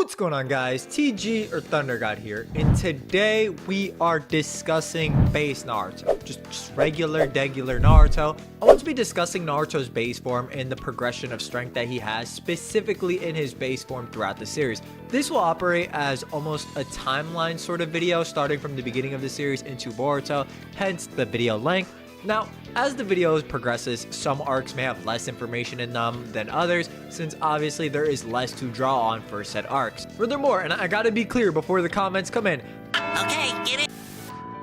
What's going on, guys? TG or Thundergod here, and today we are discussing base Naruto. Just regular Naruto. I want to be discussing Naruto's base form and the progression of strength that he has, specifically in his base form throughout the series. This will operate as almost a timeline sort of video, starting from the beginning of the series into Boruto, hence the video length. Now, as the video progresses, some arcs may have less information in them than others, since obviously there is less to draw on for said arcs. Furthermore, and I gotta be clear before the comments come in, Okay, get it?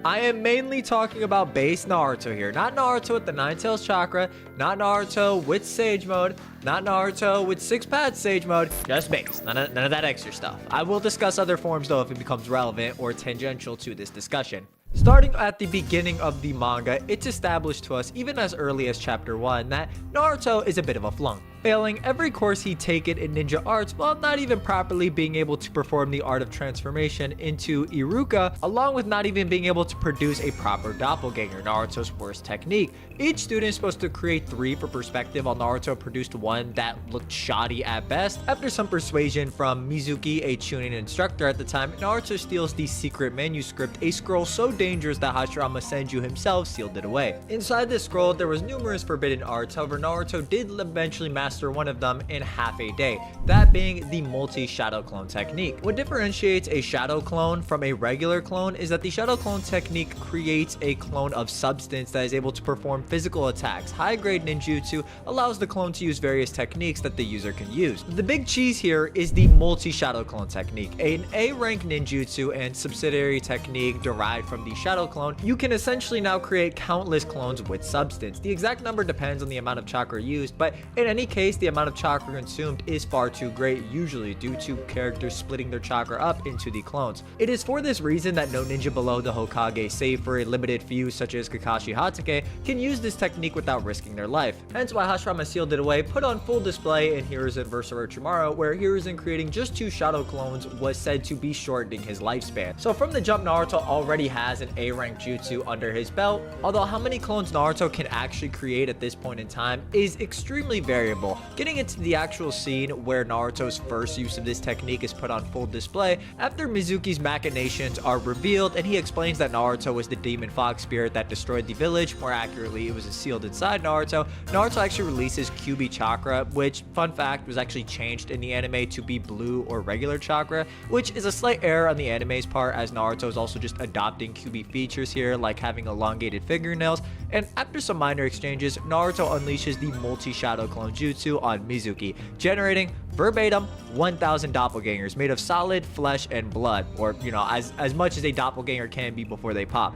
I am mainly talking about base Naruto here, not Naruto with the Nine Tails Chakra, not Naruto with Sage Mode, not Naruto with Six Paths Sage Mode, just base, none of that extra stuff. I will discuss other forms though if it becomes relevant or tangential to this discussion. Starting at the beginning of the manga, it's established to us even as early as chapter 1 that Naruto is a bit of a flunk, failing every course he'd taken in ninja arts while not even properly being able to perform the art of transformation into Iruka, along with not even being able to produce a proper doppelganger, Naruto's worst technique. Each student is supposed to create 3 for perspective, while Naruto produced 1 that looked shoddy at best. After some persuasion from Mizuki, a Chunin instructor at the time, Naruto steals the secret manuscript, a scroll so dangerous that Hashirama Senju himself sealed it away. Inside this scroll, there was numerous forbidden arts, however Naruto did eventually master one of them in half a day, that being the multi-shadow clone technique. What differentiates a shadow clone from a regular clone is that the shadow clone technique creates a clone of substance that is able to perform physical attacks. High-grade ninjutsu allows the clone to use various techniques that the user can use. The big cheese here is the multi-shadow clone technique, an A-rank ninjutsu and subsidiary technique derived from the shadow clone. You can essentially now create countless clones with substance. The exact number depends on the amount of chakra used, but in any case, the amount of chakra consumed is far too great, usually due to characters splitting their chakra up into the clones. It is for this reason that no ninja below the Hokage, save for a limited few such as Kakashi Hatake, can use this technique without risking their life. Hence why Hashirama sealed it away, put on full display in Hiruzen vs. Orochimaru, where Hiruzen creating just 2 shadow clones was said to be shortening his lifespan. So from the jump, Naruto already has an A-rank jutsu under his belt, although how many clones Naruto can actually create at this point in time is extremely variable. Getting into the actual scene where Naruto's first use of this technique is put on full display, after Mizuki's machinations are revealed and he explains that Naruto was the demon fox spirit that destroyed the village, more accurately it was sealed inside Naruto, Naruto actually releases Kyuubi chakra, which, fun fact, was actually changed in the anime to be blue or regular chakra, which is a slight error on the anime's part as Naruto is also just adopting Kyuubi features here like having elongated fingernails, and after some minor exchanges, Naruto unleashes the multi-shadow clone jutsu on Mizuki, generating verbatim 1,000 doppelgangers made of solid flesh and blood, or as much as a doppelganger can be before they pop.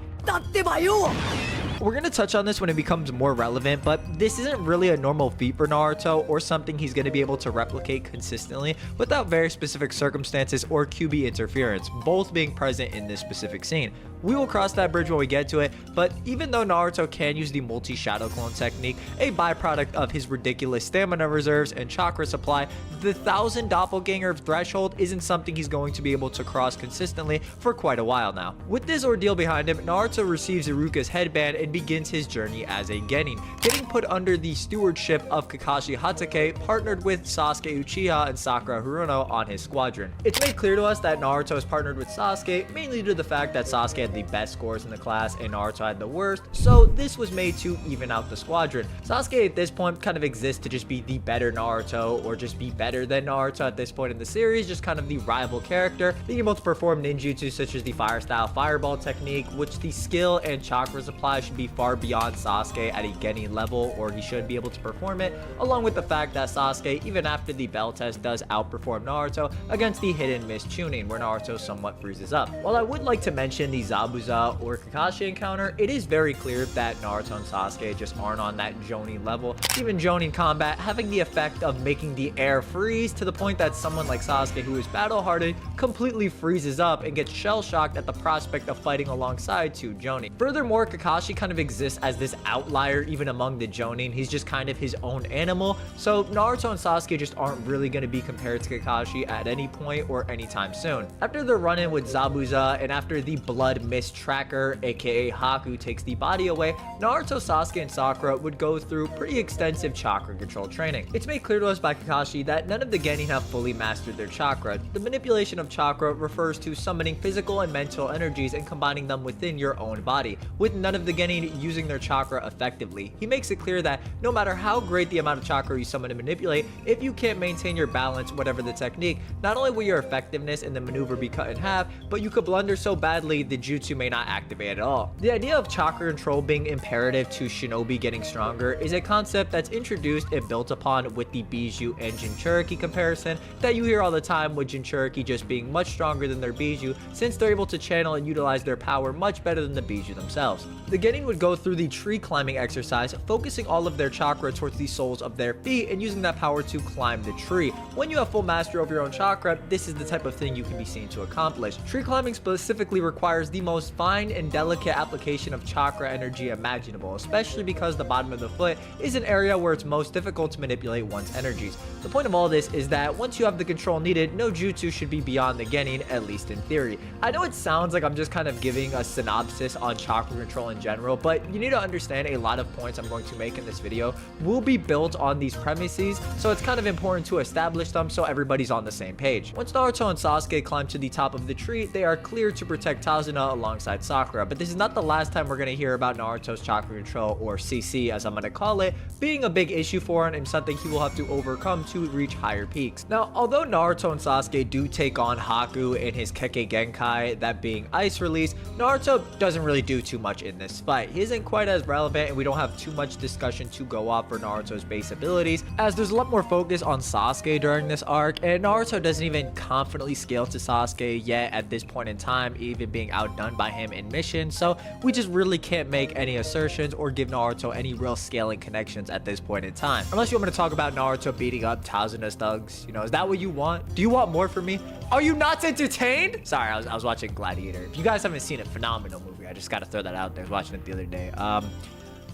We're going to touch on this when it becomes more relevant, but this isn't really a normal feat for Naruto or something he's going to be able to replicate consistently without very specific circumstances or Kyuubi interference, both being present in this specific scene. We will cross that bridge when we get to it, but even though Naruto can use the multi-shadow clone technique, a byproduct of his ridiculous stamina reserves and chakra supply, the 1,000 doppelganger threshold isn't something he's going to be able to cross consistently for quite a while now. With this ordeal behind him, Naruto receives Iruka's headband and begins his journey as a genin, getting put under the stewardship of Kakashi Hatake, partnered with Sasuke Uchiha and Sakura Haruno on his squadron. It's made clear to us that Naruto is partnered with Sasuke, mainly due to the fact that Sasuke had the best scores in the class and Naruto had the worst, so this was made to even out the squadron. Sasuke at this point kind of exists to just be the better Naruto, or just be better than Naruto at this point in the series, just kind of the rival character, being able to perform ninjutsu such as the fire style fireball technique, which the skill and chakra supply should be far beyond Sasuke at a genin level, or he should be able to perform it, along with the fact that Sasuke, even after the bell test, does outperform Naruto against the hidden miss Chunin, where Naruto somewhat freezes up. While I would like to mention the Zabuza or Kakashi encounter, it is very clear that Naruto and Sasuke just aren't on that Jonin level, even Jonin combat having the effect of making the air freeze to the point that someone like Sasuke, who is battle-hardened, completely freezes up and gets shell-shocked at the prospect of fighting alongside 2 Jonin. Furthermore, Kakashi kind of exists as this outlier even among the Jonin. He's just kind of his own animal, so Naruto and Sasuke just aren't really going to be compared to Kakashi at any point or anytime soon. After the run-in with Zabuza and after the blood Mist Tracker, aka Haku, takes the body away, Naruto, Sasuke, and Sakura would go through pretty extensive chakra control training. It's made clear to us by Kakashi that none of the Genin have fully mastered their chakra. The manipulation of chakra refers to summoning physical and mental energies and combining them within your own body, with none of the Genin using their chakra effectively. He makes it clear that no matter how great the amount of chakra you summon and manipulate, if you can't maintain your balance, whatever the technique, not only will your effectiveness in the maneuver be cut in half, but you could blunder so badly the jutsu may not activate at all. The idea of chakra control being imperative to shinobi getting stronger is a concept that's introduced and built upon with the Bijuu and Jinchuriki comparison that you hear all the time, with Jinchuriki just being much stronger than their Bijuu since they're able to channel and utilize their power much better than the Bijuu themselves. The Genin would go through the tree climbing exercise, focusing all of their chakra towards the soles of their feet and using that power to climb the tree. When you have full mastery over your own chakra, this is the type of thing you can be seen to accomplish. Tree climbing specifically requires the most fine and delicate application of chakra energy imaginable, especially because the bottom of the foot is an area where it's most difficult to manipulate one's energies. The point of all this is that once you have the control needed, no jutsu should be beyond the Genin, at least in theory. I know it sounds like I'm just kind of giving a synopsis on chakra control in general, but you need to understand a lot of points I'm going to make in this video will be built on these premises, so it's kind of important to establish them so everybody's on the same page. Once Naruto and Sasuke climb to the top of the tree, they are clear to protect Tazuna alongside Sakura, but this is not the last time we're going to hear about Naruto's chakra control, or CC as I'm going to call it, being a big issue for him and something he will have to overcome to reach higher peaks. Now, although Naruto and Sasuke do take on Haku in his Kekkei Genkai, that being ice release, Naruto doesn't really do too much in this fight. He isn't quite as relevant and we don't have too much discussion to go off for Naruto's base abilities, as there's a lot more focus on Sasuke during this arc, and Naruto doesn't even confidently scale to Sasuke yet at this point in time, even being outdone by him in mission, so we just really can't make any assertions or give Naruto any real scaling connections at this point in time. Unless you want me to talk about Naruto beating up Tazuna's thugs, you know, is that what you want? Do you want more from me? Are you not entertained? Sorry, I was watching Gladiator. If you guys haven't seen it, phenomenal movie. I just gotta throw that out there. I was watching it the other day.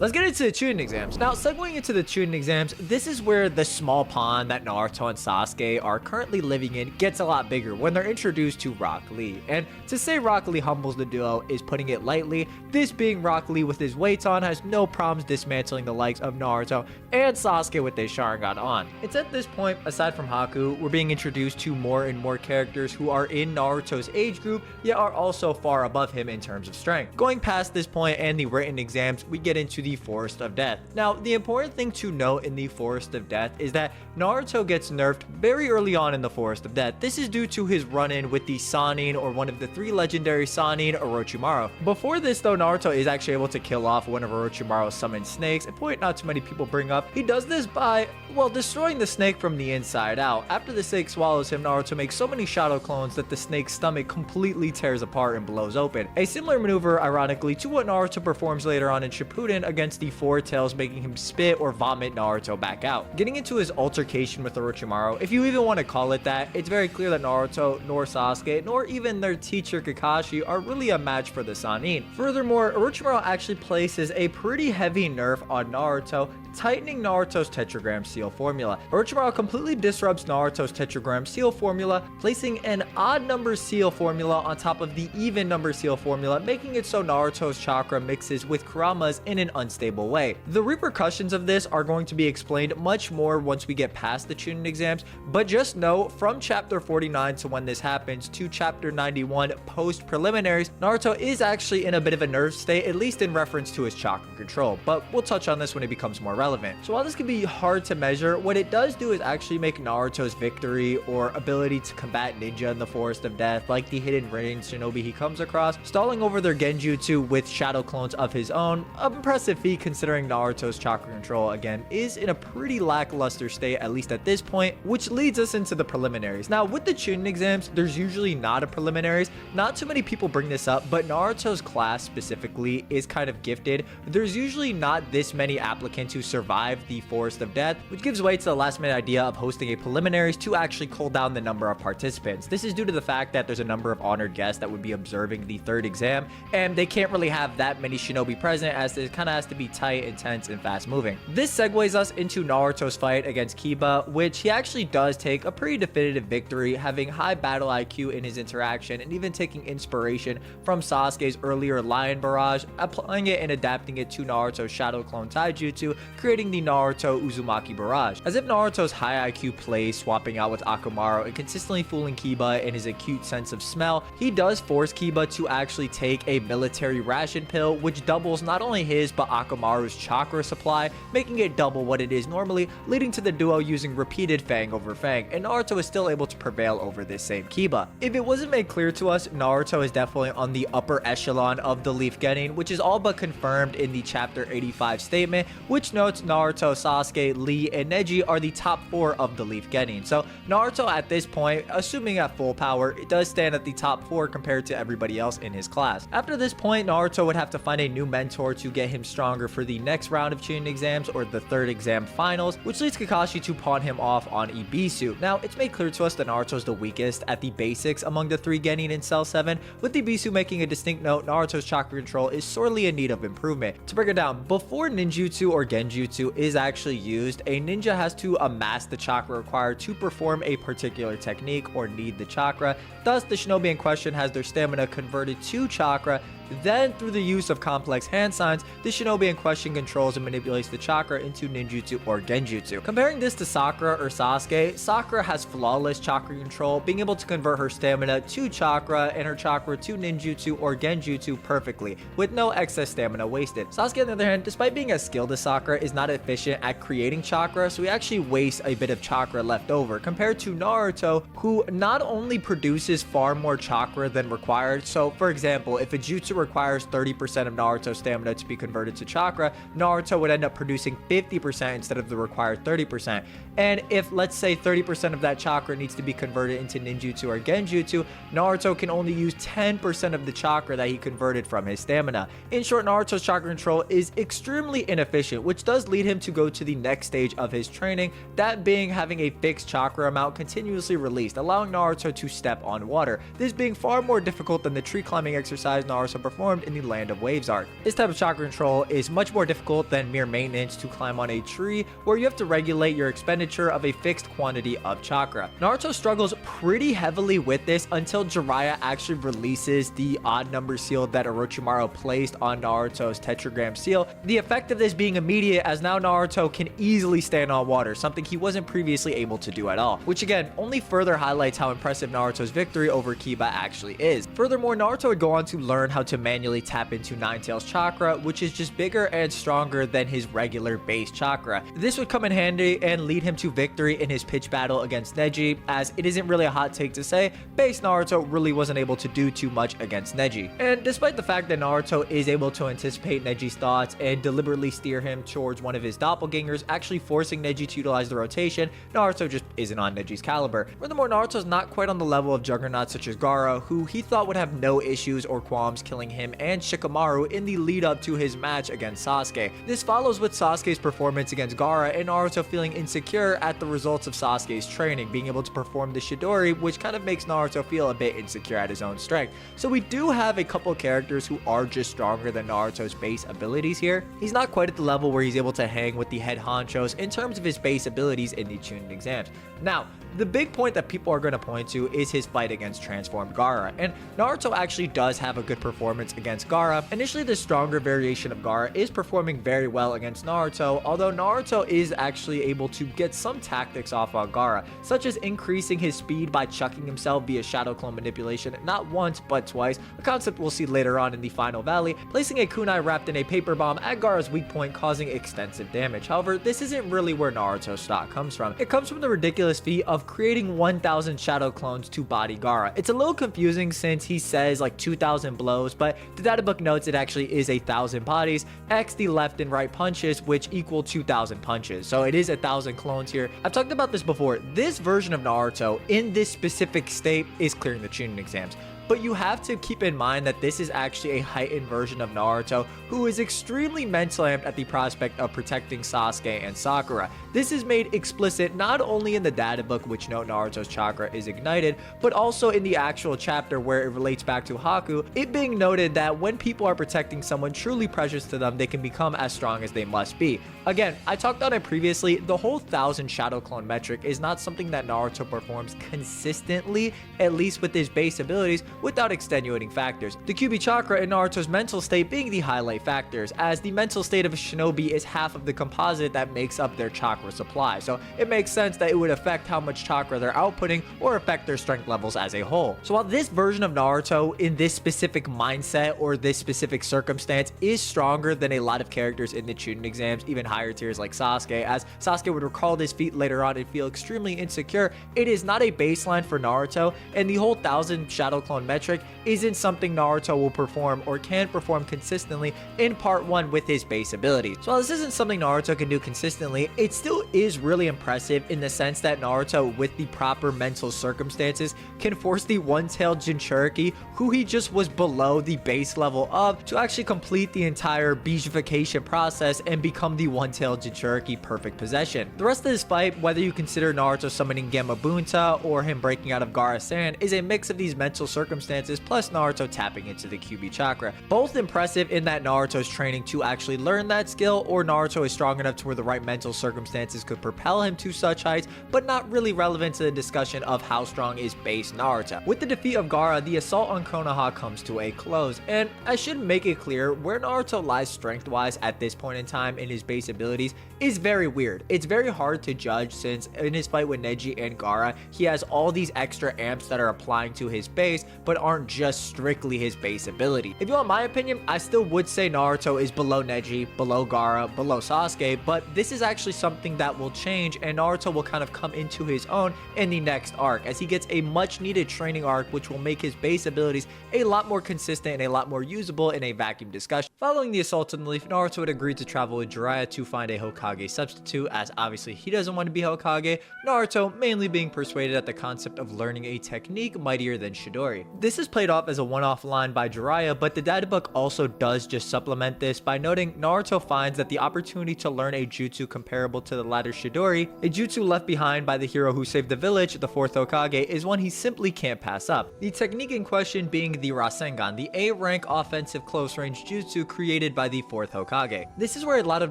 Let's get into the Chunin exams. Now, segueing into the Chunin exams, this is where the small pond that Naruto and Sasuke are currently living in gets a lot bigger when they're introduced to Rock Lee. And to say Rock Lee humbles the duo is putting it lightly. This being Rock Lee with his weights on has no problems dismantling the likes of Naruto and Sasuke with their Sharingan on. It's at this point, aside from Haku, we're being introduced to more and more characters who are in Naruto's age group, yet are also far above him in terms of strength. Going past this point and the written exams, we get into the Forest of Death. Now, the important thing to note in the Forest of Death is that Naruto gets nerfed very early on in the Forest of Death. This is due to his run-in with the Sannin, or one of the three legendary Sannin, Orochimaru. Before this, though, Naruto is actually able to kill off one of Orochimaru's summoned snakes, a point not too many people bring up. He does this by, well, destroying the snake from the inside out. After the snake swallows him, Naruto makes so many shadow clones that the snake's stomach completely tears apart and blows open. A similar maneuver, ironically, to what Naruto performs later on in Shippuden against the Four Tails, making him spit or vomit Naruto back out. Getting into his altercation with Orochimaru, if you even want to call it that, it's very clear that Naruto, nor Sasuke, nor even their teacher Kakashi are really a match for the Sannin. Furthermore, Orochimaru actually places a pretty heavy nerf on Naruto, tightening Naruto's tetragram seal formula. Orochimaru completely disrupts Naruto's tetragram seal formula, placing an odd number seal formula on top of the even number seal formula, making it so Naruto's chakra mixes with Kurama's in an unstable way. The repercussions of this are going to be explained much more once we get past the Chunin exams, but just know from chapter 49 to when this happens to chapter 91 post preliminaries, Naruto is actually in a bit of a nerve state, at least in reference to his chakra control, but we'll touch on this when it becomes more relevant. So while this can be hard to measure, what it does do is actually make Naruto's victory or ability to combat ninja in the Forest of Death, like the hidden range shinobi he comes across, stalling over their genjutsu with shadow clones of his own, an impressive feat considering Naruto's chakra control, again, is in a pretty lackluster state, at least at this point, which leads us into the preliminaries. Now, with the Chunin exams, there's usually not a preliminaries. Not too many people bring this up, but Naruto's class specifically is kind of gifted. There's usually not this many applicants who survive the Forest of Death, which gives way to the last minute idea of hosting a preliminaries to actually cull down the number of participants. This is due to the fact that there's a number of honored guests that would be observing the third exam, and they can't really have that many shinobi present, as it kind of has to be tight, intense, and fast moving. This segues us into Naruto's fight against Kiba, which he actually does take a pretty definitive victory, having high battle IQ in his interaction and even taking inspiration from Sasuke's earlier Lion Barrage, applying it and adapting it to Naruto's Shadow Clone Taijutsu, creating the Naruto Uzumaki Barrage. As if Naruto's high IQ plays swapping out with Akamaru and consistently fooling Kiba in his acute sense of smell, he does force Kiba to actually take a military ration pill, which doubles not only his but Akamaru's chakra supply, making it double what it is normally, leading to the duo using repeated Fang over Fang, and Naruto is still able to prevail over this same Kiba. If it wasn't made clear to us, Naruto is definitely on the upper echelon of the Leaf Genin, which is all but confirmed in the chapter 85 statement, which notes Naruto, Sasuke, Lee, and Neji are the top 4 of the Leaf Genin. So Naruto at this point, assuming at full power, it does stand at the top 4 compared to everybody else in his class. After this point, Naruto would have to find a new mentor to get him stronger for the next round of Chunin exams, or the 3rd exam finals, which leads Kakashi to pawn him off on Ibisu. Now, it's made clear to us that Naruto is the weakest at the basics among the 3 Genin in Cell 7, with Ibisu making a distinct note Naruto's chakra control is sorely in need of improvement. To break it down, before ninjutsu or genjutsu is actually used, a ninja has to amass the chakra required to perform a particular technique or need the chakra. Thus, the shinobi in question has their stamina converted to chakra. Then, through the use of complex hand signs, the shinobi in question controls and manipulates the chakra into ninjutsu or genjutsu. Comparing this to Sakura or Sasuke, Sakura has flawless chakra control, being able to convert her stamina to chakra and her chakra to ninjutsu or genjutsu perfectly, with no excess stamina wasted. Sasuke, on the other hand, despite being as skilled as Sakura, is not efficient at creating chakra, so he actually wastes a bit of chakra left over, compared to Naruto, who not only produces far more chakra than required. So, for example, if a jutsu requires 30% of Naruto's stamina to be converted to chakra, Naruto would end up producing 50% instead of the required 30%. And if, let's say, 30% of that chakra needs to be converted into ninjutsu or genjutsu, Naruto can only use 10% of the chakra that he converted from his stamina. In short, Naruto's chakra control is extremely inefficient, which does lead him to go to the next stage of his training, that being having a fixed chakra amount continuously released, allowing Naruto to step on water. This being far more difficult than the tree climbing exercise Naruto performed in the Land of Waves arc. This type of chakra control is much more difficult than mere maintenance to climb on a tree, where you have to regulate your expenditure of a fixed quantity of chakra. Naruto struggles pretty heavily with this until Jiraiya actually releases the odd number seal that Orochimaru placed on Naruto's tetragram seal, the effect of this being immediate, as now Naruto can easily stand on water, something he wasn't previously able to do at all, which again only further highlights how impressive Naruto's victory over Kiba actually is. Furthermore, Naruto would go on to learn how to manually tap into Ninetales chakra, which is just bigger and stronger than his regular base chakra. This would come in handy and lead him to victory in his pitch battle against Neji, as it isn't really a hot take to say, base Naruto really wasn't able to do too much against Neji. And despite the fact that Naruto is able to anticipate Neji's thoughts and deliberately steer him towards one of his doppelgangers, actually forcing Neji to utilize the rotation, Naruto just isn't on Neji's caliber. Furthermore, Naruto's not quite on the level of juggernauts such as Gaara, who he thought would have no issues or qualms killing him and Shikamaru in the lead up to his match against Sasuke. This follows with Sasuke's performance against Gaara and Naruto feeling insecure at the results of Sasuke's training, being able to perform the Chidori, which kind of makes Naruto feel a bit insecure at his own strength. So we do have a couple characters who are just stronger than Naruto's base abilities here. He's not quite at the level where he's able to hang with the head honchos in terms of his base abilities in the Chunin exams. Now, the big point that people are going to point to is his fight against transformed Gaara, and Naruto actually does have a good performance against Gaara. Initially, the stronger variation of Gaara is performing very well against Naruto, although Naruto is actually able to get some tactics off on Gaara, such as increasing his speed by chucking himself via shadow clone manipulation not once but twice, a concept we'll see later on in the final valley, placing a kunai wrapped in a paper bomb at Gaara's weak point, causing extensive damage. However, this isn't really where Naruto's stock comes from. It comes from the ridiculous feat of creating 1,000 shadow clones to body Gaara. It's a little confusing since he says like 2,000 blows, but the data book notes it actually is 1,000 bodies, x the left and right punches, which equal 2,000 punches. So it is 1,000 clones here. I've talked about this before. This version of Naruto in this specific state is clearing the Chunin exams. but you have to keep in mind that this is actually a heightened version of Naruto who is extremely mental amped at the prospect of protecting Sasuke and Sakura. This is made explicit not only in the data book, which note Naruto's chakra is ignited, but also in the actual chapter where it relates back to Haku, it being noted that when people are protecting someone truly precious to them, they can become as strong as they must be. Again, I talked on it previously, the whole 1000 shadow clone metric is not something that Naruto performs consistently, at least with his base abilities, without extenuating factors. The Kyuubi chakra and Naruto's mental state being the highlight factors, as the mental state of a shinobi is half of the composite that makes up their chakra supply, so it makes sense that it would affect how much chakra they're outputting or affect their strength levels as a whole. So while this version of Naruto in this specific mindset or this specific circumstance is stronger than a lot of characters in the Chunin exams, even higher tiers like Sasuke, as Sasuke would recall this feat later on and feel extremely insecure, it is not a baseline for Naruto, and the whole 1000 shadow clone metric isn't something Naruto will perform or can perform consistently in part 1 with his base abilities. So while this isn't something Naruto can do consistently, it still is really impressive in the sense that Naruto, with the proper mental circumstances, can force the one-tailed Jinchuriki, who he just was below the base level of, to actually complete the entire Bijification process and become the one-tailed Jinchuriki perfect possession. The rest of this fight, whether you consider Naruto summoning Gamabunta or him breaking out of Gaara's sand, is a mix of these mental circumstances plus Naruto tapping into the Kyuubi chakra. Both impressive in that Naruto's training to actually learn that skill, or Naruto is strong enough to where the right mental circumstances could propel him to such heights, but not really relevant to the discussion of how strong is base Naruto. With the defeat of Gaara, the assault on Konoha comes to a close, and I should make it clear where Naruto lies strength-wise at this point in time in his base abilities is very weird. It's very hard to judge since in his fight with Neji and Gaara, he has all these extra amps that are applying to his base, but aren't just strictly his base ability. If you want my opinion, I still would say Naruto is below Neji, below Gaara, below Sasuke, but this is actually something that will change, and Naruto will kind of come into his own in the next arc, as he gets a much needed training arc, which will make his base abilities a lot more consistent and a lot more usable in a vacuum discussion. Following the assault on the leaf, Naruto had agreed to travel with Jiraiya to find a Hokage substitute, as obviously he doesn't want to be Hokage, Naruto mainly being persuaded at the concept of learning a technique mightier than Chidori. This is played off as a one-off line by Jiraiya, but the data book also does just supplement this by noting Naruto finds that the opportunity to learn a jutsu comparable to the latter Chidori, a jutsu left behind by the hero who saved the village, the 4th Hokage, is one he simply can't pass up. The technique in question being the Rasengan, the A-rank offensive close-range jutsu created by the 4th Hokage. This is where a lot of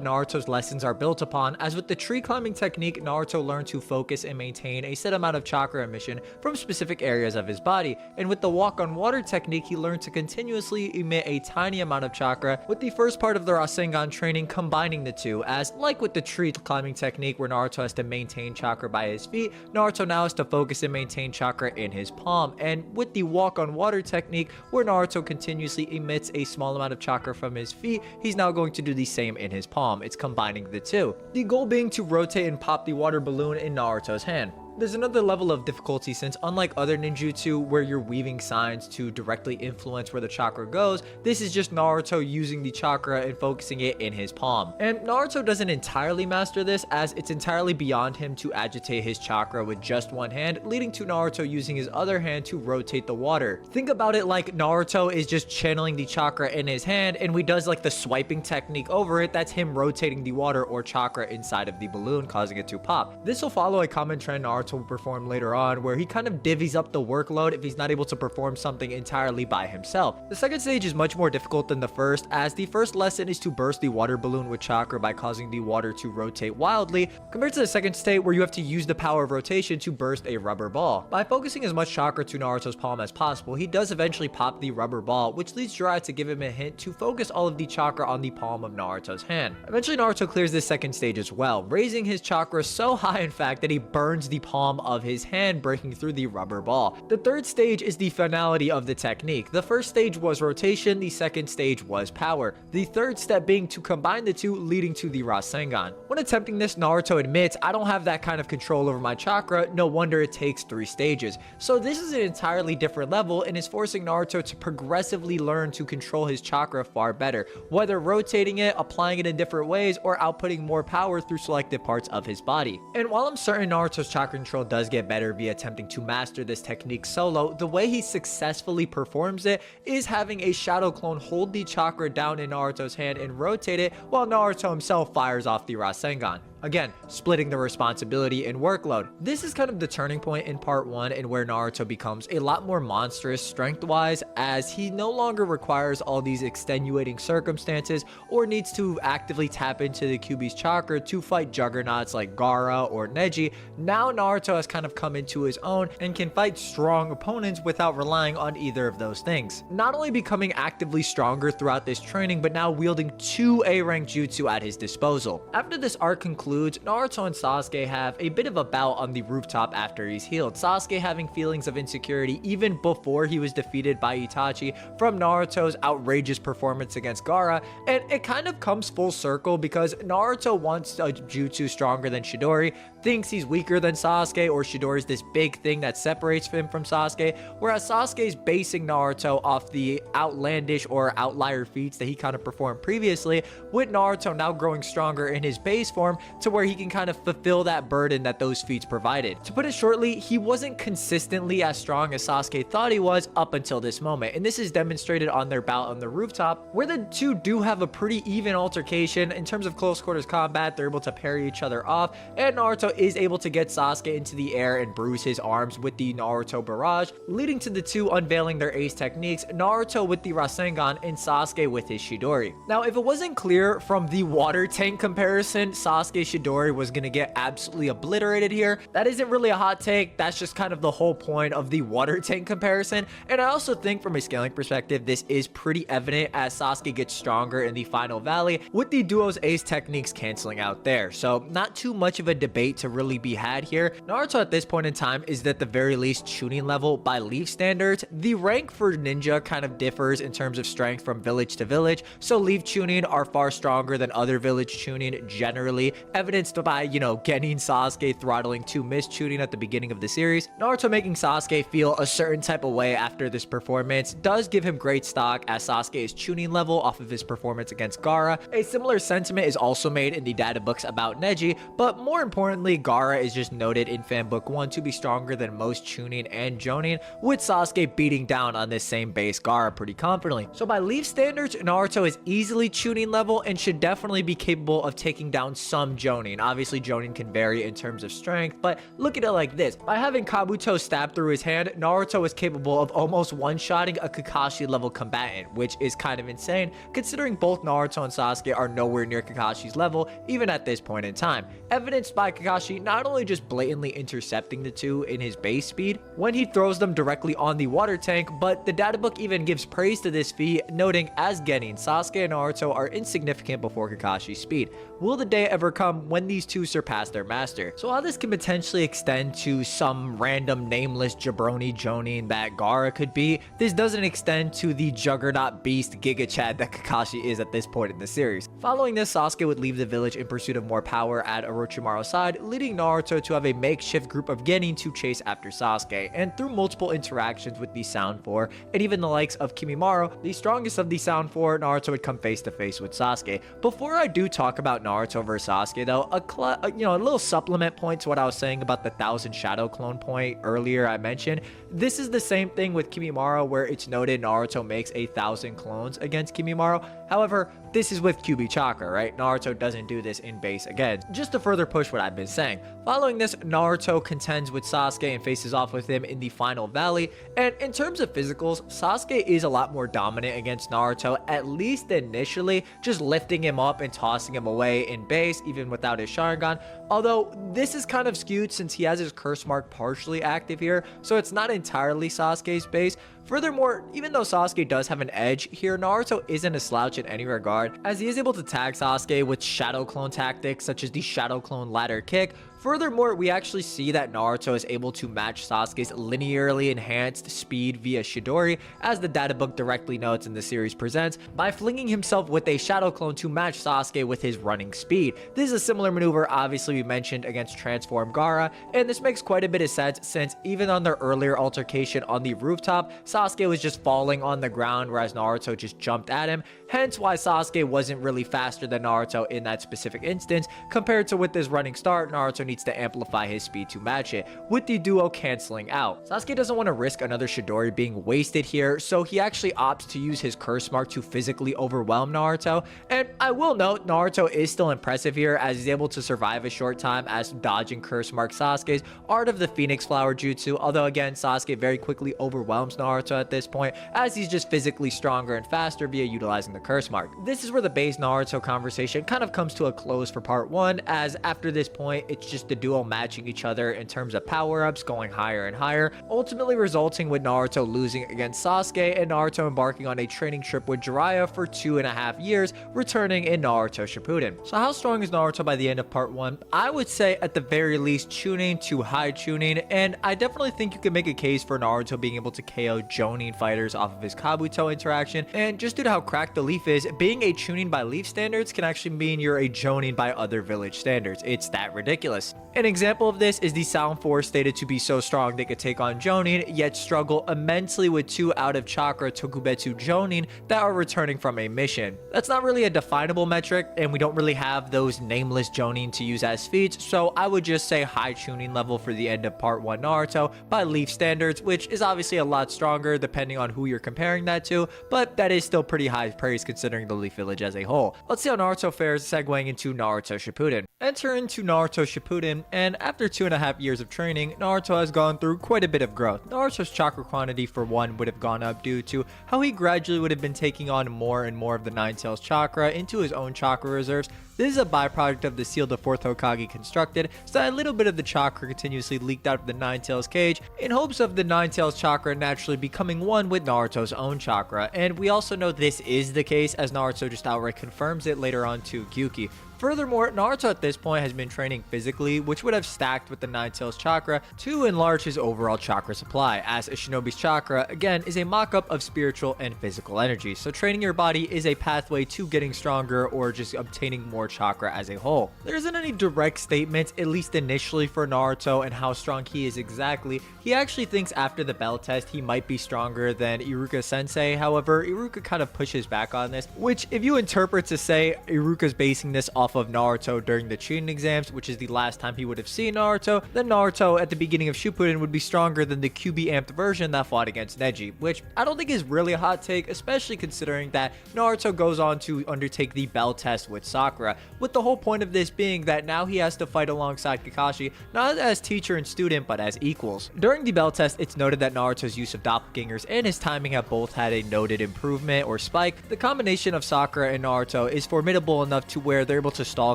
Naruto's lessons are built upon, as with the tree climbing technique, Naruto learned to focus and maintain a set amount of chakra emission from specific areas of his body, and with the walk on water technique, he learned to continuously emit a tiny amount of chakra, with the first part of the Rasengan training combining the two, as like with the tree climbing technique where Naruto has to maintain chakra by his feet, Naruto now has to focus and maintain chakra in his palm, and with the walk on water technique where Naruto continuously emits a small amount of chakra from his feet, he's now going to do the same in his palm. It's combining the two. The goal being to rotate and pop the water balloon in Naruto's hand. There's another level of difficulty since unlike other ninjutsu where you're weaving signs to directly influence where the chakra goes, this is just Naruto using the chakra and focusing it in his palm. And Naruto doesn't entirely master this, as it's entirely beyond him to agitate his chakra with just one hand, leading to Naruto using his other hand to rotate the water. Think about it like Naruto is just channeling the chakra in his hand, and he does like the swiping technique over it, that's him rotating the water or chakra inside of the balloon, causing it to pop. This will follow a common trend Naruto will perform later on, where he kind of divvies up the workload if he's not able to perform something entirely by himself. The second stage is much more difficult than the first, as the first lesson is to burst the water balloon with chakra by causing the water to rotate wildly, compared to the second state where you have to use the power of rotation to burst a rubber ball. By focusing as much chakra to Naruto's palm as possible, he does eventually pop the rubber ball, which leads Jiraiya to give him a hint to focus all of the chakra on the palm of Naruto's hand. Eventually Naruto clears this second stage as well, raising his chakra so high in fact that he burns the palm of his hand, breaking through the rubber ball. The third stage is the finality of the technique. The first stage was rotation, the second stage was power, the third step being to combine the two, leading to the Rasengan. When attempting this, Naruto admits, I don't have that kind of control over my chakra, no wonder it takes 3 stages. So this is an entirely different level and is forcing Naruto to progressively learn to control his chakra far better, whether rotating it, applying it in different ways, or outputting more power through selected parts of his body. And while I'm certain Naruto's chakra control does get better via attempting to master this technique solo, the way he successfully performs it is having a shadow clone hold the chakra down in Naruto's hand and rotate it while Naruto himself fires off the Rasengan. Again, splitting the responsibility and workload. This is kind of the turning point in part 1 and where Naruto becomes a lot more monstrous strength-wise, as he no longer requires all these extenuating circumstances or needs to actively tap into the Kyuubi's chakra to fight juggernauts like Gaara or Neji. Now Naruto has kind of come into his own and can fight strong opponents without relying on either of those things. Not only becoming actively stronger throughout this training, but now wielding 2 A-rank jutsu at his disposal. After this arc concludes, Naruto and Sasuke have a bit of a bout on the rooftop after he's healed. Sasuke having feelings of insecurity even before he was defeated by Itachi from Naruto's outrageous performance against Gaara, and it kind of comes full circle because Naruto wants a jutsu stronger than Chidori, thinks he's weaker than Sasuke, or Chidori's this big thing that separates him from Sasuke, whereas Sasuke's basing Naruto off the outlandish or outlier feats that he kind of performed previously, with Naruto now growing stronger in his base form to where he can kind of fulfill that burden that those feats provided. To put it shortly, he wasn't consistently as strong as Sasuke thought he was up until this moment, and this is demonstrated on their bout on the rooftop, where the two do have a pretty even altercation. In terms of close quarters combat, they're able to parry each other off, and Naruto is able to get Sasuke into the air and bruise his arms with the Naruto barrage, leading to the two unveiling their ace techniques, Naruto with the Rasengan and Sasuke with his Chidori. Now, if it wasn't clear from the water tank comparison, Sasuke Chidori was going to get absolutely obliterated here. That isn't really a hot take. That's just kind of the whole point of the water tank comparison. And I also think from a scaling perspective, this is pretty evident as Sasuke gets stronger in the final valley with the duo's ace techniques canceling out there. So not too much of a debate to really be had here. Naruto at this point in time is at the very least Chunin level by Leaf standards. The rank for ninja kind of differs in terms of strength from village to village. So Leaf Chunin are far stronger than other village Chunin generally, evidenced by, getting Sasuke throttling 2 Mist Chunin at the beginning of the series. Naruto making Sasuke feel a certain type of way after this performance does give him great stock, as Sasuke is Chunin level off of his performance against Gaara. A similar sentiment is also made in the data books about Neji, but more importantly, Gaara is just noted in Fan Book 1 to be stronger than most Chunin and Jonin, with Sasuke beating down on this same base Gaara pretty confidently. So by Leaf standards, Naruto is easily Chunin level and should definitely be capable of taking down some Jonin. Obviously, Jonin can vary in terms of strength, but look at it like this. By having Kabuto stab through his hand, Naruto is capable of almost one-shotting a Kakashi level combatant, which is kind of insane considering both Naruto and Sasuke are nowhere near Kakashi's level, even at this point in time. Evidenced by Kakashi not only just blatantly intercepting the two in his base speed when he throws them directly on the water tank, but the databook even gives praise to this feat, noting as Genin, Sasuke and Naruto are insignificant before Kakashi's speed. Will the day ever come when these two surpass their master? So while this can potentially extend to some random nameless jabroni Jonin that Gaara could be, this doesn't extend to the juggernaut beast Giga Chad that Kakashi is at this point in the series. Following this, Sasuke would leave the village in pursuit of more power at Orochimaru's side, leading Naruto to have a makeshift group of Genin to chase after Sasuke, and through multiple interactions with the Sound Four and even the likes of Kimimaro, the strongest of the Sound Four, Naruto would come face to face with Sasuke. Before I do talk about Naruto versus Sasuke though, a little supplement point to what I was saying about the 1000 shadow clone point earlier I mentioned. This is the same thing with Kimimaro, where it's noted Naruto makes 1000 clones against Kimimaro. However, this is with Kyuubi chakra, right? Naruto doesn't do this in base again, just to further push what I've been saying. Following this, Naruto contends with Sasuke and faces off with him in the final valley. And in terms of physicals, Sasuke is a lot more dominant against Naruto, at least initially, just lifting him up and tossing him away in base, even without his Sharingan. Although this is kind of skewed since he has his curse mark partially active here, so it's not entirely Sasuke's base. Furthermore, even though Sasuke does have an edge here, Naruto isn't a slouch in any regard, as he is able to tag Sasuke with shadow clone tactics such as the shadow clone ladder kick. Furthermore, we actually see that Naruto is able to match Sasuke's linearly enhanced speed via Chidori, as the databook directly notes and the series presents, by flinging himself with a shadow clone to match Sasuke with his running speed. This is a similar maneuver obviously we mentioned against Transform Gaara, and this makes quite a bit of sense since even on their earlier altercation on the rooftop, Sasuke was just falling on the ground whereas Naruto just jumped at him, hence why Sasuke wasn't really faster than Naruto in that specific instance, compared to with this running start, Naruto needs to amplify his speed to match it, with the duo canceling out. Sasuke doesn't want to risk another Chidori being wasted here, so he actually opts to use his curse mark to physically overwhelm Naruto. And I will note, Naruto is still impressive here as he's able to survive a short time as dodging curse mark Sasuke's Art of the Phoenix Flower jutsu, although again Sasuke very quickly overwhelms Naruto at this point as he's just physically stronger and faster via utilizing the curse mark. This is where the base Naruto conversation kind of comes to a close for part 1, as after this point it's just the duo matching each other in terms of power-ups, going higher and higher, ultimately resulting with Naruto losing against Sasuke and Naruto embarking on a training trip with Jiraiya for 2.5 years, returning in Naruto Shippuden. So how strong is Naruto by the end of part 1? I would say at the very least tuning to high tuning, and I definitely think you can make a case for Naruto being able to KO Jonin fighters off of his Kabuto interaction, and just due to how cracked the leaf is, being a tuning by leaf standards can actually mean you're a Jonin by other village standards. It's that ridiculous. An example of this is the Sound Force stated to be so strong they could take on Jonin, yet struggle immensely with 2 out of chakra Tokubetsu Jonin that are returning from a mission. That's not really a definable metric, and we don't really have those nameless Jonin to use as feats, so I would just say high tuning level for the end of part 1 Naruto by leaf standards, which is obviously a lot stronger depending on who you're comparing that to, but that is still pretty high praise considering the leaf village as a whole. Let's see how Naruto fares segueing into Naruto Shippuden. Enter into Naruto Shippuden, and after 2.5 years of training, Naruto has gone through quite a bit of growth. Naruto's chakra quantity for one would have gone up due to how he gradually would have been taking on more and more of the Nine Tails chakra into his own chakra reserves. This is a byproduct of the seal the 4th Hokage constructed, so that a little bit of the chakra continuously leaked out of the Nine Tails cage in hopes of the Nine Tails chakra naturally becoming one with Naruto's own chakra. And we also know this is the case as Naruto just outright confirms it later on to Gyuki. Furthermore, Naruto at this point has been training physically, which would have stacked with the Nine Tails chakra to enlarge his overall chakra supply, as a shinobi's chakra, again, is a mock-up of spiritual and physical energy. So training your body is a pathway to getting stronger or just obtaining more chakra as a whole. There isn't any direct statements, at least initially, for Naruto and how strong he is exactly. He actually thinks after the bell test he might be stronger than Iruka Sensei. However, Iruka kind of pushes back on this, which if you interpret to say Iruka's basing this off of Naruto during the Chunin exams, which is the last time he would have seen Naruto, then Naruto at the beginning of Shippuden would be stronger than the QB amped version that fought against Neji, which I don't think is really a hot take, especially considering that Naruto goes on to undertake the bell test with Sakura, with the whole point of this being that now he has to fight alongside Kakashi, not as teacher and student, but as equals. During the bell test, it's noted that Naruto's use of doppelgangers and his timing have both had a noted improvement or spike. The combination of Sakura and Naruto is formidable enough to where they're able to stall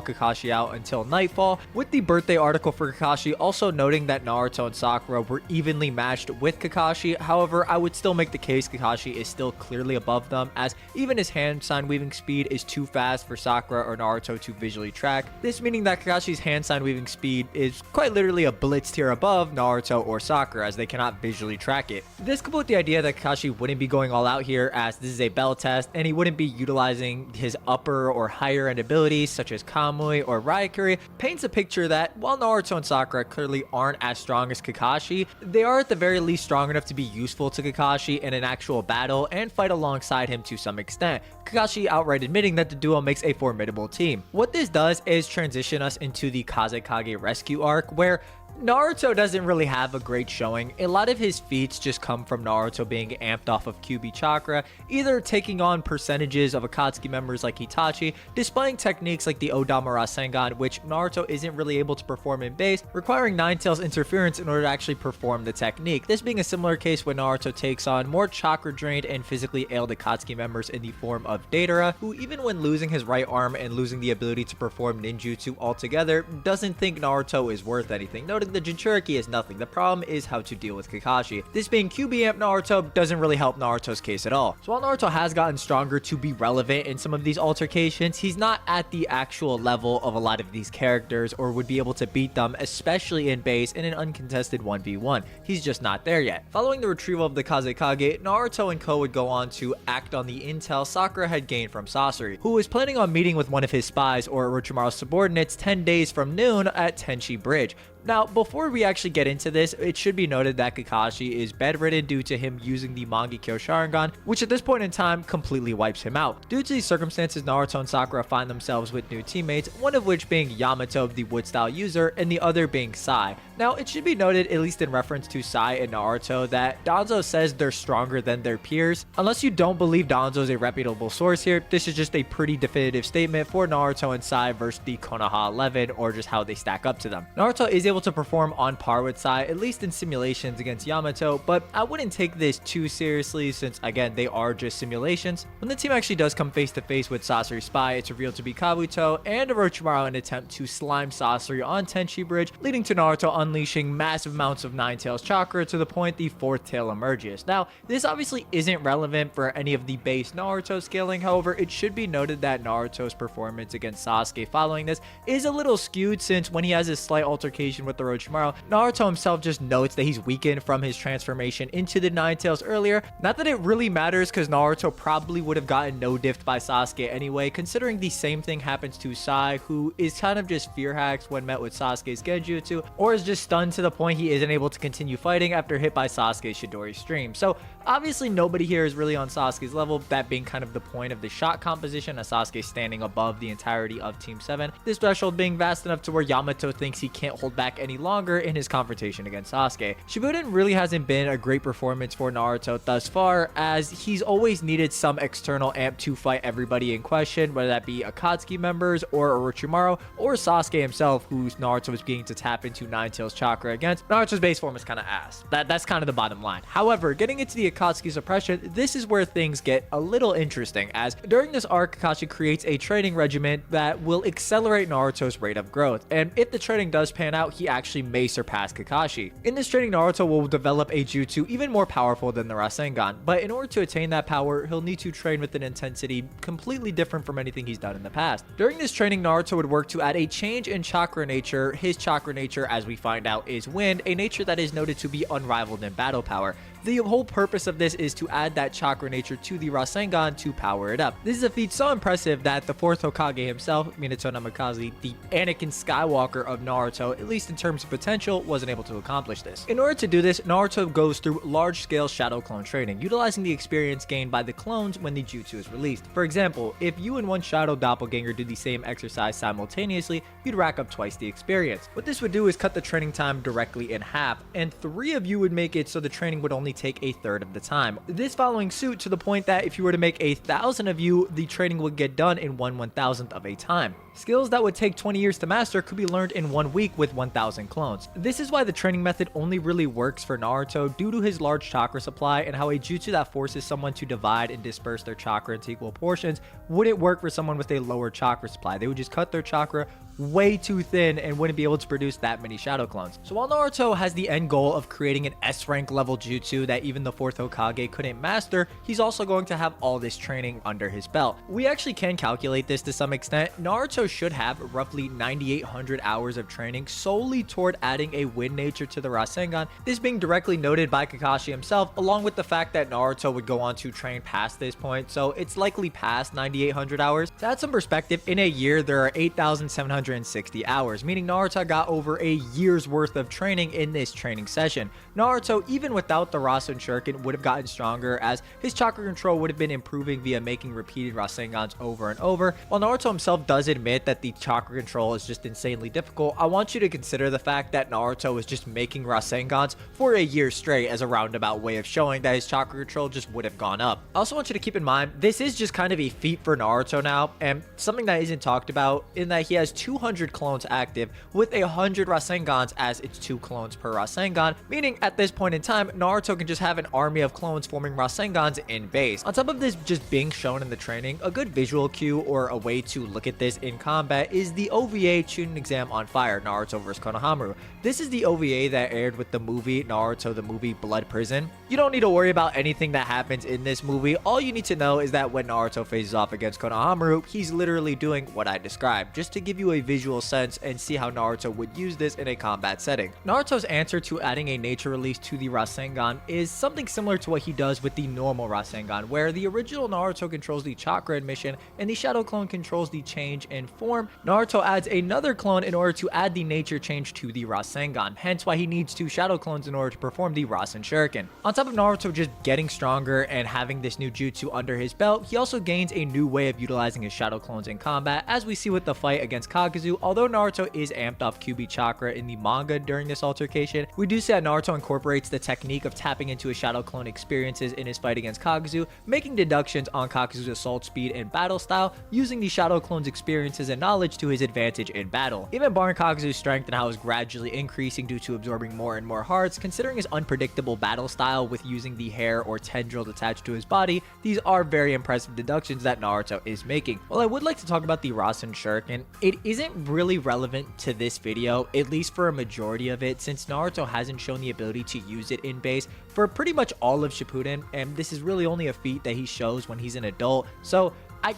Kakashi out until nightfall, with the birthday article for Kakashi also noting that Naruto and Sakura were evenly matched with Kakashi. However, I would still make the case Kakashi is still clearly above them, as even his hand sign weaving speed is too fast for Sakura or Naruto to visually track. This meaning that Kakashi's hand sign weaving speed is quite literally a blitz tier above Naruto or Sakura, as they cannot visually track it. This coupled with the idea that Kakashi wouldn't be going all out here as this is a bell test, and he wouldn't be utilizing his upper or higher end abilities such as Kamui or Raikiri, paints a picture that while Naruto and Sakura clearly aren't as strong as Kakashi, they are at the very least strong enough to be useful to Kakashi in an actual battle and fight alongside him to some extent. Kakashi outright admitting that the duo makes a formidable team. What this does is transition us into the Kazekage rescue arc, where Naruto doesn't really have a great showing. A lot of his feats just come from Naruto being amped off of QB chakra, either taking on percentages of Akatsuki members like Itachi, displaying techniques like the Odama Rasengan, which Naruto isn't really able to perform in base, requiring Nine Tails interference in order to actually perform the technique. This being a similar case when Naruto takes on more chakra drained and physically ailed Akatsuki members in the form of Deidara, who even when losing his right arm and losing the ability to perform ninjutsu altogether, doesn't think Naruto is worth anything, noting the Jinchuriki is nothing. The problem is how to deal with Kakashi. This being QB amp Naruto doesn't really help Naruto's case at all. So while Naruto has gotten stronger to be relevant in some of these altercations, he's not at the actual level of a lot of these characters or would be able to beat them, especially in base in an uncontested 1v1. He's just not there yet. Following the retrieval of the Kazekage, Naruto and co would go on to act on the intel Sakura had gained from Sasori, who was planning on meeting with one of his spies or Orochimaru's subordinates 10 days from noon at Tenchi Bridge. Now, before we actually get into this, it should be noted that Kakashi is bedridden due to him using the Mangekyo Sharingan, which at this point in time completely wipes him out. Due to these circumstances, Naruto and Sakura find themselves with new teammates, one of which being Yamato, the wood-style user, and the other being Sai. Now, it should be noted, at least in reference to Sai and Naruto, that Danzo says they're stronger than their peers. Unless you don't believe Danzo is a reputable source here, this is just a pretty definitive statement for Naruto and Sai versus the Konoha 11, or just how they stack up to them. Naruto is able to perform on par with Sai, at least in simulations against Yamato, but I wouldn't take this too seriously since, again, they are just simulations. When the team actually does come face to face with Sasori's spy, it's revealed to be Kabuto and Orochimaru in an attempt to slime Sasori on Tenchi Bridge, leading to Naruto unleashing massive amounts of Nine Tails chakra to the point the fourth tail emerges. Now, this obviously isn't relevant for any of the base Naruto scaling, however, it should be noted that Naruto's performance against Sasuke following this is a little skewed since when he has his slight altercation with Orochimaru, Naruto himself just notes that he's weakened from his transformation into the Nine Tails earlier. Not that it really matters because Naruto probably would have gotten no diffed by Sasuke anyway, considering the same thing happens to Sai, who is kind of just fear hacks when met with Sasuke's Genjutsu, or is just stunned to the point he isn't able to continue fighting after hit by Sasuke's Chidori stream. So obviously nobody here is really on Sasuke's level, that being kind of the point of the shot composition, as Sasuke standing above the entirety of Team 7, this threshold being vast enough to where Yamato thinks he can't hold back any longer in his confrontation against Sasuke. Shippuden really hasn't been a great performance for Naruto thus far, as he's always needed some external amp to fight everybody in question, whether that be Akatsuki members or Orochimaru or Sasuke himself, who Naruto was beginning to tap into Nine Tails chakra against. Naruto's base form is kind of ass. That's kind of the bottom line. However, getting into the Akatsuki suppression, this is where things get a little interesting, as during this arc, Kakashi creates a training regimen that will accelerate Naruto's rate of growth, and if the training does pan out, he actually may surpass Kakashi. In this training, Naruto will develop a jutsu even more powerful than the Rasengan, but in order to attain that power, he'll need to train with an intensity completely different from anything he's done in the past. During this training, Naruto would work to add a change in chakra nature. His chakra nature, as we find out, is wind, a nature that is noted to be unrivaled in battle power. The whole purpose of this is to add that chakra nature to the Rasengan to power it up. This is a feat so impressive that the fourth Hokage himself, Minato Namikaze, the Anakin Skywalker of Naruto, at least in terms of potential, wasn't able to accomplish this. In order to do this, Naruto goes through large-scale shadow clone training, utilizing the experience gained by the clones when the jutsu is released. For example, if you and one shadow doppelganger do the same exercise simultaneously, you'd rack up twice the experience. What this would do is cut the training time directly in half, and 3 of you would make it so the training would only take a third of the time. This following suit to the point that if you were to make 1,000 of you, the training would get done in 1/1000th of a time. Skills that would take 20 years to master could be learned in 1 week with 1,000 clones. This is why the training method only really works for Naruto due to his large chakra supply, and how a jutsu that forces someone to divide and disperse their chakra into equal portions wouldn't work for someone with a lower chakra supply. They would just cut their chakra way too thin and wouldn't be able to produce that many shadow clones. So while Naruto has the end goal of creating an S rank level jutsu that even the fourth Hokage couldn't master, he's also going to have all this training under his belt. We actually can calculate this to some extent. Naruto should have roughly 9,800 hours of training solely toward adding a wind nature to the Rasengan, this being directly noted by Kakashi himself, along with the fact that Naruto would go on to train past this point, so it's likely past 9,800 hours. To add some perspective, in a year there are 8,760 hours, meaning Naruto got over a year's worth of training in this training session. Naruto, even without the Rasen Shuriken, would have gotten stronger, as his chakra control would have been improving via making repeated Rasengans over and over. While Naruto himself does admit that the chakra control is just insanely difficult, I want you to consider the fact that Naruto was just making Rasengans for a year straight as a roundabout way of showing that his chakra control just would have gone up. I also want you to keep in mind, this is just kind of a feat for Naruto now, and something that isn't talked about, in that he has 200 clones active with 100 Rasengans as its 2 clones per Rasengan, meaning at this point in time, Naruto can just have an army of clones forming Rasengans in base. On top of this just being shown in the training, a good visual cue or a way to look at this in combat is the OVA Chunin Exam on Fire, Naruto vs Konohamaru. This is the OVA that aired with the movie Naruto the Movie Blood Prison. You don't need to worry about anything that happens in this movie. All you need to know is that when Naruto faces off against Konohamaru, he's literally doing what I described. Just to give you a visual sense and see how Naruto would use this in a combat setting. Naruto's answer to adding a nature release to the Rasengan is something similar to what he does with the normal Rasengan, where the original Naruto controls the chakra emission and the shadow clone controls the change in form. Naruto adds another clone in order to add the nature change to the Rasengan, hence why he needs 2 shadow clones in order to perform the Rasen Shuriken. On top of Naruto just getting stronger and having this new jutsu under his belt, he also gains a new way of utilizing his shadow clones in combat, as we see with the fight against Kakuzu. Although Naruto is amped off QB chakra in the manga during this altercation, we do see that Naruto incorporates the technique of tapping into his shadow clone experiences in his fight against Kakuzu, making deductions on Kakuzu's assault speed and battle style, using the shadow clone's experiences and knowledge to his advantage in battle. Even barring Kakuzu's strength and how it's gradually increasing due to absorbing more and more hearts, considering his unpredictable battle style with using the hair or tendrils attached to his body, these are very impressive deductions that Naruto is making. While I would like to talk about the Rasen Shuriken, it isn't really relevant to this video, at least for a majority of it, since Naruto hasn't shown the ability to use it in base for pretty much all of Shippuden, and this is really only a feat that he shows when he's an adult, so I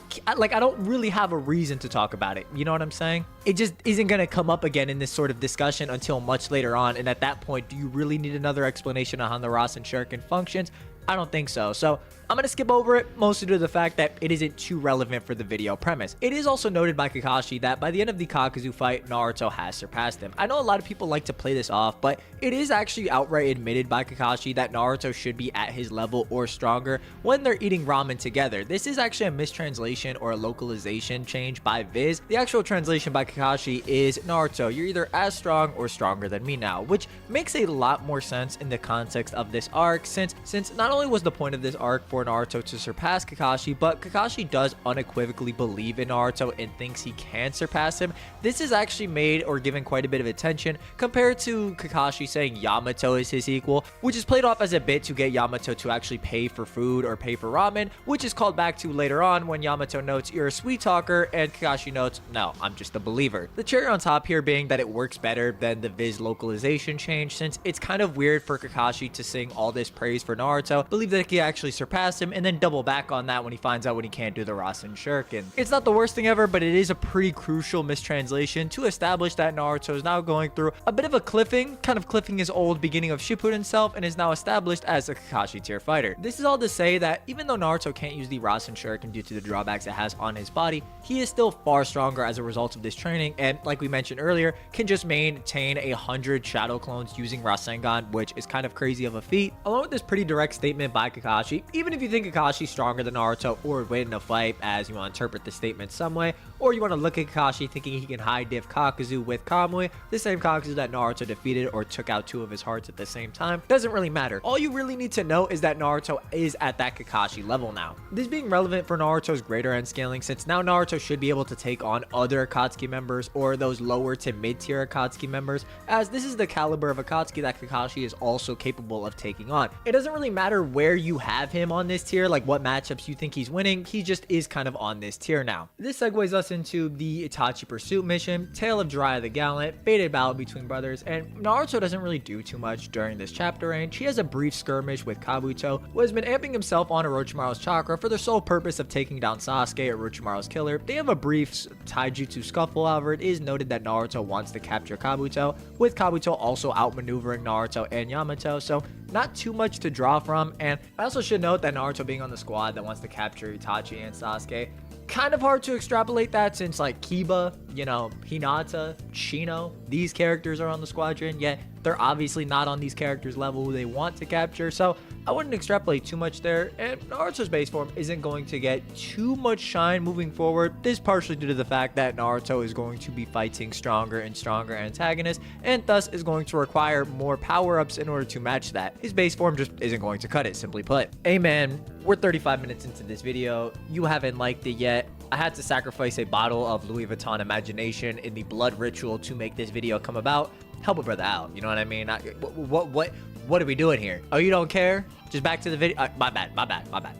don't really have a reason to talk about it. You know what I'm saying? It just isn't going to come up again in this sort of discussion until much later on. And at that point, do you really need another explanation on how the Rasen Shuriken functions? I don't think so. So I'm going to skip over it, mostly due to the fact that it isn't too relevant for the video premise. It is also noted by Kakashi that by the end of the Kakuzu fight, Naruto has surpassed him. I know a lot of people like to play this off, but it is actually outright admitted by Kakashi that Naruto should be at his level or stronger when they're eating ramen together. This is actually a mistranslation or a localization change by Viz. The actual translation by Kakashi is, Naruto, you're either as strong or stronger than me now, which makes a lot more sense in the context of this arc, since not only was the point of this arc for Naruto to surpass Kakashi, but Kakashi does unequivocally believe in Naruto and thinks he can surpass him. This is actually made or given quite a bit of attention compared to Kakashi saying Yamato is his equal, which is played off as a bit to get Yamato to actually pay for food or pay for ramen, which is called back to later on when Yamato notes, you're a sweet talker, and Kakashi notes, no, I'm just a believer. The cherry on top here being that it works better than the Viz localization change, since it's kind of weird for Kakashi to sing all this praise for Naruto, believe that he actually surpassed him, and then double back on that when he finds out when he can't do the Rasen Shuriken. It's not the worst thing ever, but it is a pretty crucial mistranslation to establish that Naruto is now going through a bit of a cliffing, kind of cliffing his old beginning of Shippuden self, and is now established as a Kakashi tier fighter. This is all to say that even though Naruto can't use the Rasen Shuriken due to the drawbacks it has on his body, he is still far stronger as a result of this training, and like we mentioned earlier, can just maintain 100 shadow clones using Rasengan, which is kind of crazy of a feat. Along with this pretty direct statement by Kakashi, even if you think Kakashi's stronger than Naruto or would win in a fight, as you want to interpret the statement some way, or you want to look at Kakashi thinking he can high diff Kakuzu with Kamui, the same Kakuzu that Naruto defeated or took out 2 of his hearts at the same time, doesn't really matter. All you really need to know is that Naruto is at that Kakashi level now. This being relevant for Naruto's greater end scaling, since now Naruto should be able to take on other Akatsuki members or those lower to mid tier Akatsuki members, as this is the caliber of Akatsuki that Kakashi is also capable of taking on. It doesn't really matter where you have him on this tier, like what matchups you think he's winning, he just is kind of on this tier now. This segues us into the Itachi Pursuit mission, Tale of Jiraiya the Gallant, fated battle between brothers, and Naruto doesn't really do too much during this chapter range. He has a brief skirmish with Kabuto, who has been amping himself on Orochimaru's chakra for the sole purpose of taking down Sasuke, Orochimaru's killer. They have a brief taijutsu scuffle, however, it is noted that Naruto wants to capture Kabuto, with Kabuto also outmaneuvering Naruto and Yamato, so not too much to draw from. And I also should note that Naruto being on the squad that wants to capture Itachi and Sasuke, kind of hard to extrapolate that since like Kiba, you know, Hinata, Shino, these characters are on the squadron, yet they're obviously not on these characters' level who they want to capture, so I wouldn't extrapolate too much there, and Naruto's base form isn't going to get too much shine moving forward. This partially due to the fact that Naruto is going to be fighting stronger and stronger antagonists, and thus is going to require more power-ups in order to match that. His base form just isn't going to cut it, simply put. Hey man, we're 35 minutes into this video, you haven't liked it yet. I had to sacrifice a bottle of Louis Vuitton Imagination in the blood ritual to make this video come about. Help a brother out, you know what I mean? What are we doing here? Oh, you don't care? Just back to the video. My bad.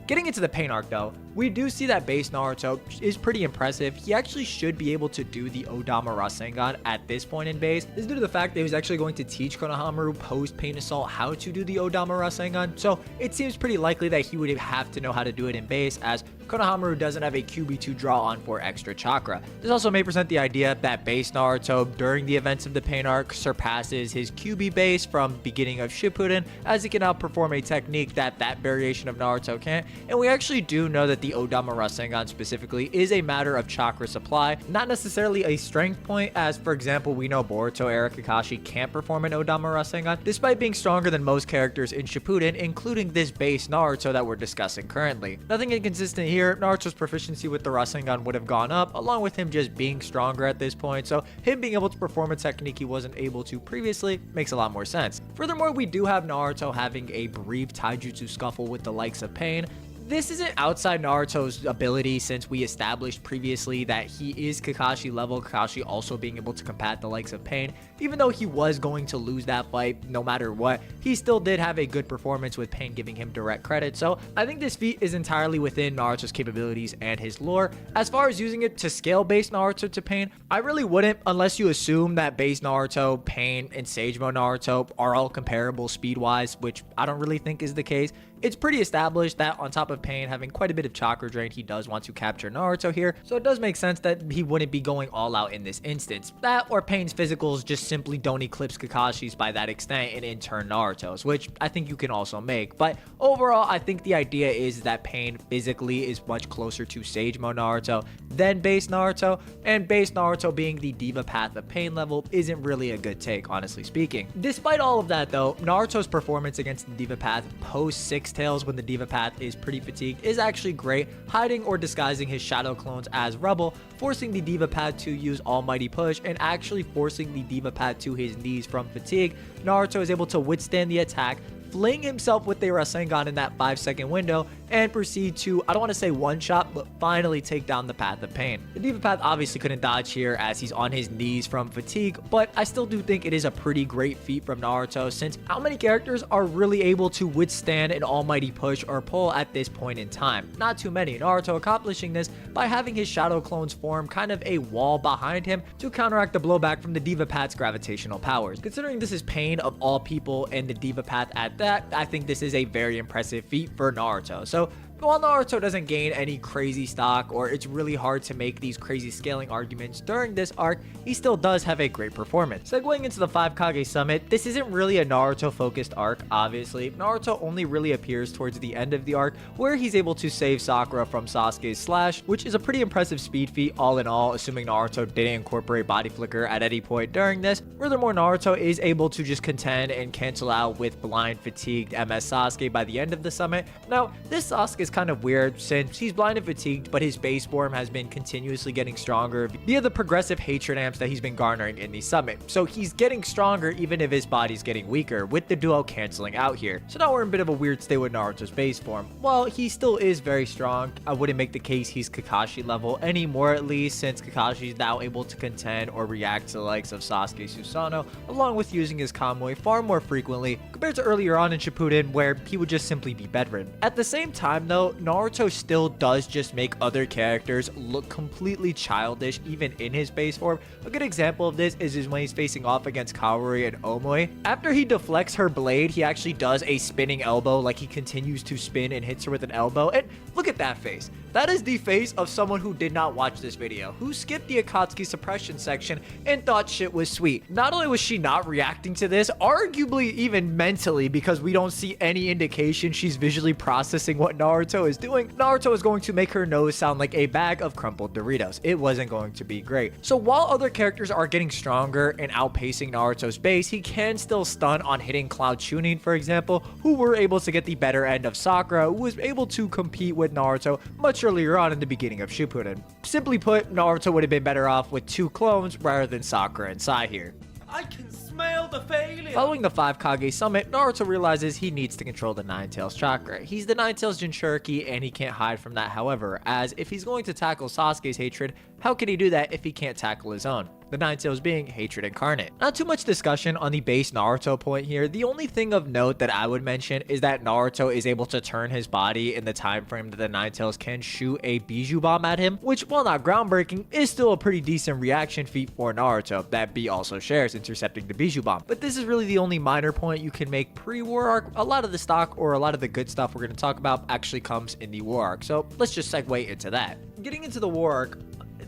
Getting into the pain arc though, we do see that base Naruto is pretty impressive. He actually should be able to do the Odama Rasengan at this point in base. This is due to the fact that he was actually going to teach Konohamaru post Pain Assault how to do the Odama Rasengan. So it seems pretty likely that he would have to know how to do it in base, as Konohamaru doesn't have a QB2 draw on for extra chakra. This also may present the idea that base Naruto during the events of the pain arc surpasses his QB base from beginning of Shippuden, as he can outperform a technique that variation of Naruto can't. And we actually do know that the Odama Rasengan specifically is a matter of chakra supply, not necessarily a strength point, as for example we know Boruto Era Kakashi can't perform an Odama Rasengan despite being stronger than most characters in Shippuden, including this base Naruto that we're discussing currently. Nothing inconsistent here. Naruto's proficiency with the Rasengan would have gone up, along with him just being stronger at this point, so him being able to perform a technique he wasn't able to previously makes a lot more sense. Furthermore, we do have Naruto having a brief taijutsu scuffle with the likes of Pain. This isn't outside Naruto's ability, since we established previously that he is Kakashi level, Kakashi also being able to combat the likes of Pain. Even though he was going to lose that fight no matter what, he still did have a good performance, with Pain giving him direct credit. So I think this feat is entirely within Naruto's capabilities and his lore. As far as using it to scale base Naruto to Pain, I really wouldn't, unless you assume that base Naruto, Pain, and Sage Mode Naruto are all comparable speed wise, which I don't really think is the case. It's pretty established that on top of Pain having quite a bit of chakra drain, he does want to capture Naruto here, so it does make sense that he wouldn't be going all out in this instance. That or Pain's physicals just simply don't eclipse Kakashi's by that extent, and in turn Naruto's, which I think you can also make. But overall, I think the idea is that Pain physically is much closer to Sage Mode Naruto than base Naruto, and base Naruto being the Diva Path of Pain level isn't really a good take, honestly speaking. Despite all of that though, Naruto's performance against the Diva Path post Six Tails when the Diva Path is pretty fatigued is actually great, hiding or disguising his shadow clones as rubble, forcing the Diva Path to use Almighty Push, and actually forcing the Diva Path to his knees from fatigue. Naruto is able to withstand the attack, fling himself with the Rasengan in that 5-second window, and proceed to, I don't want to say one shot, but finally take down the Path of Pain. The Diva Path obviously couldn't dodge here as he's on his knees from fatigue, but I still do think it is a pretty great feat from Naruto, since how many characters are really able to withstand an almighty push or pull at this point in time? Not too many. Naruto accomplishing this by having his shadow clones form kind of a wall behind him to counteract the blowback from the Diva Path's gravitational powers. Considering this is Pain of all people and the Diva Path at that, I think this is a very impressive feat for Naruto. So while Naruto doesn't gain any crazy stock, or it's really hard to make these crazy scaling arguments during this arc, he still does have a great performance. Segueing into the 5 Kage Summit, this isn't really a Naruto focused arc, obviously. Naruto only really appears towards the end of the arc, where he's able to save Sakura from Sasuke's slash, which is a pretty impressive speed feat all in all, assuming Naruto didn't incorporate body flicker at any point during this. Furthermore, Naruto is able to just contend and cancel out with blind fatigued MS Sasuke by the end of the summit. Now, this Sasuke is kind of weird, since he's blind and fatigued, but his base form has been continuously getting stronger via the progressive hatred amps that he's been garnering in the summit. So he's getting stronger even if his body's getting weaker, with the duo canceling out here. So now we're in a bit of a weird state with Naruto's base form. While he still is very strong, I wouldn't make the case he's Kakashi level anymore, at least, since Kakashi is now able to contend or react to the likes of Sasuke Susanoo, along with using his Kamui far more frequently compared to earlier on in Shippuden, where he would just simply be bedridden. At the same time though, Naruto still does just make other characters look completely childish even in his base form. A good example of this is when he's facing off against Kaori and Omoi. After he deflects her blade, he actually does a spinning elbow, like he continues to spin and hits her with an elbow, and look at that face. That is the face of someone who did not watch this video, who skipped the Akatsuki suppression section and thought shit was sweet. Not only was she not reacting to this, arguably even mentally, because we don't see any indication she's visually processing what Naruto is doing, Naruto is going to make her nose sound like a bag of crumpled Doritos. It wasn't going to be great. So while other characters are getting stronger and outpacing Naruto's base, he can still stun on hitting Cloud Chunin, for example, who were able to get the better end of Sakura, who was able to compete with Naruto much earlier on in the beginning of Shippuden. Simply put, Naruto would have been better off with 2 clones rather than Sakura and Sai here. I can smell the failure. Following the 5 Kage Summit, Naruto realizes he needs to control the Nine Tails chakra. He's the Nine Tails Jinchuriki, and he can't hide from that, however, as if he's going to tackle Sasuke's hatred, how can he do that if he can't tackle his own? the Nine Tails being hatred incarnate. Not too much discussion on the base Naruto point here. The only thing of note that I would mention is that Naruto is able to turn his body in the time frame that the Nine Tails can shoot a Bijou Bomb at him, which, while not groundbreaking, is still a pretty decent reaction feat for Naruto that B also shares, intercepting the Bijou Bomb. But this is really the only minor point you can make pre-war arc. A lot of the stock or a lot of the good stuff we're going to talk about actually comes in the war arc, so let's just segue into that. Getting into the war arc,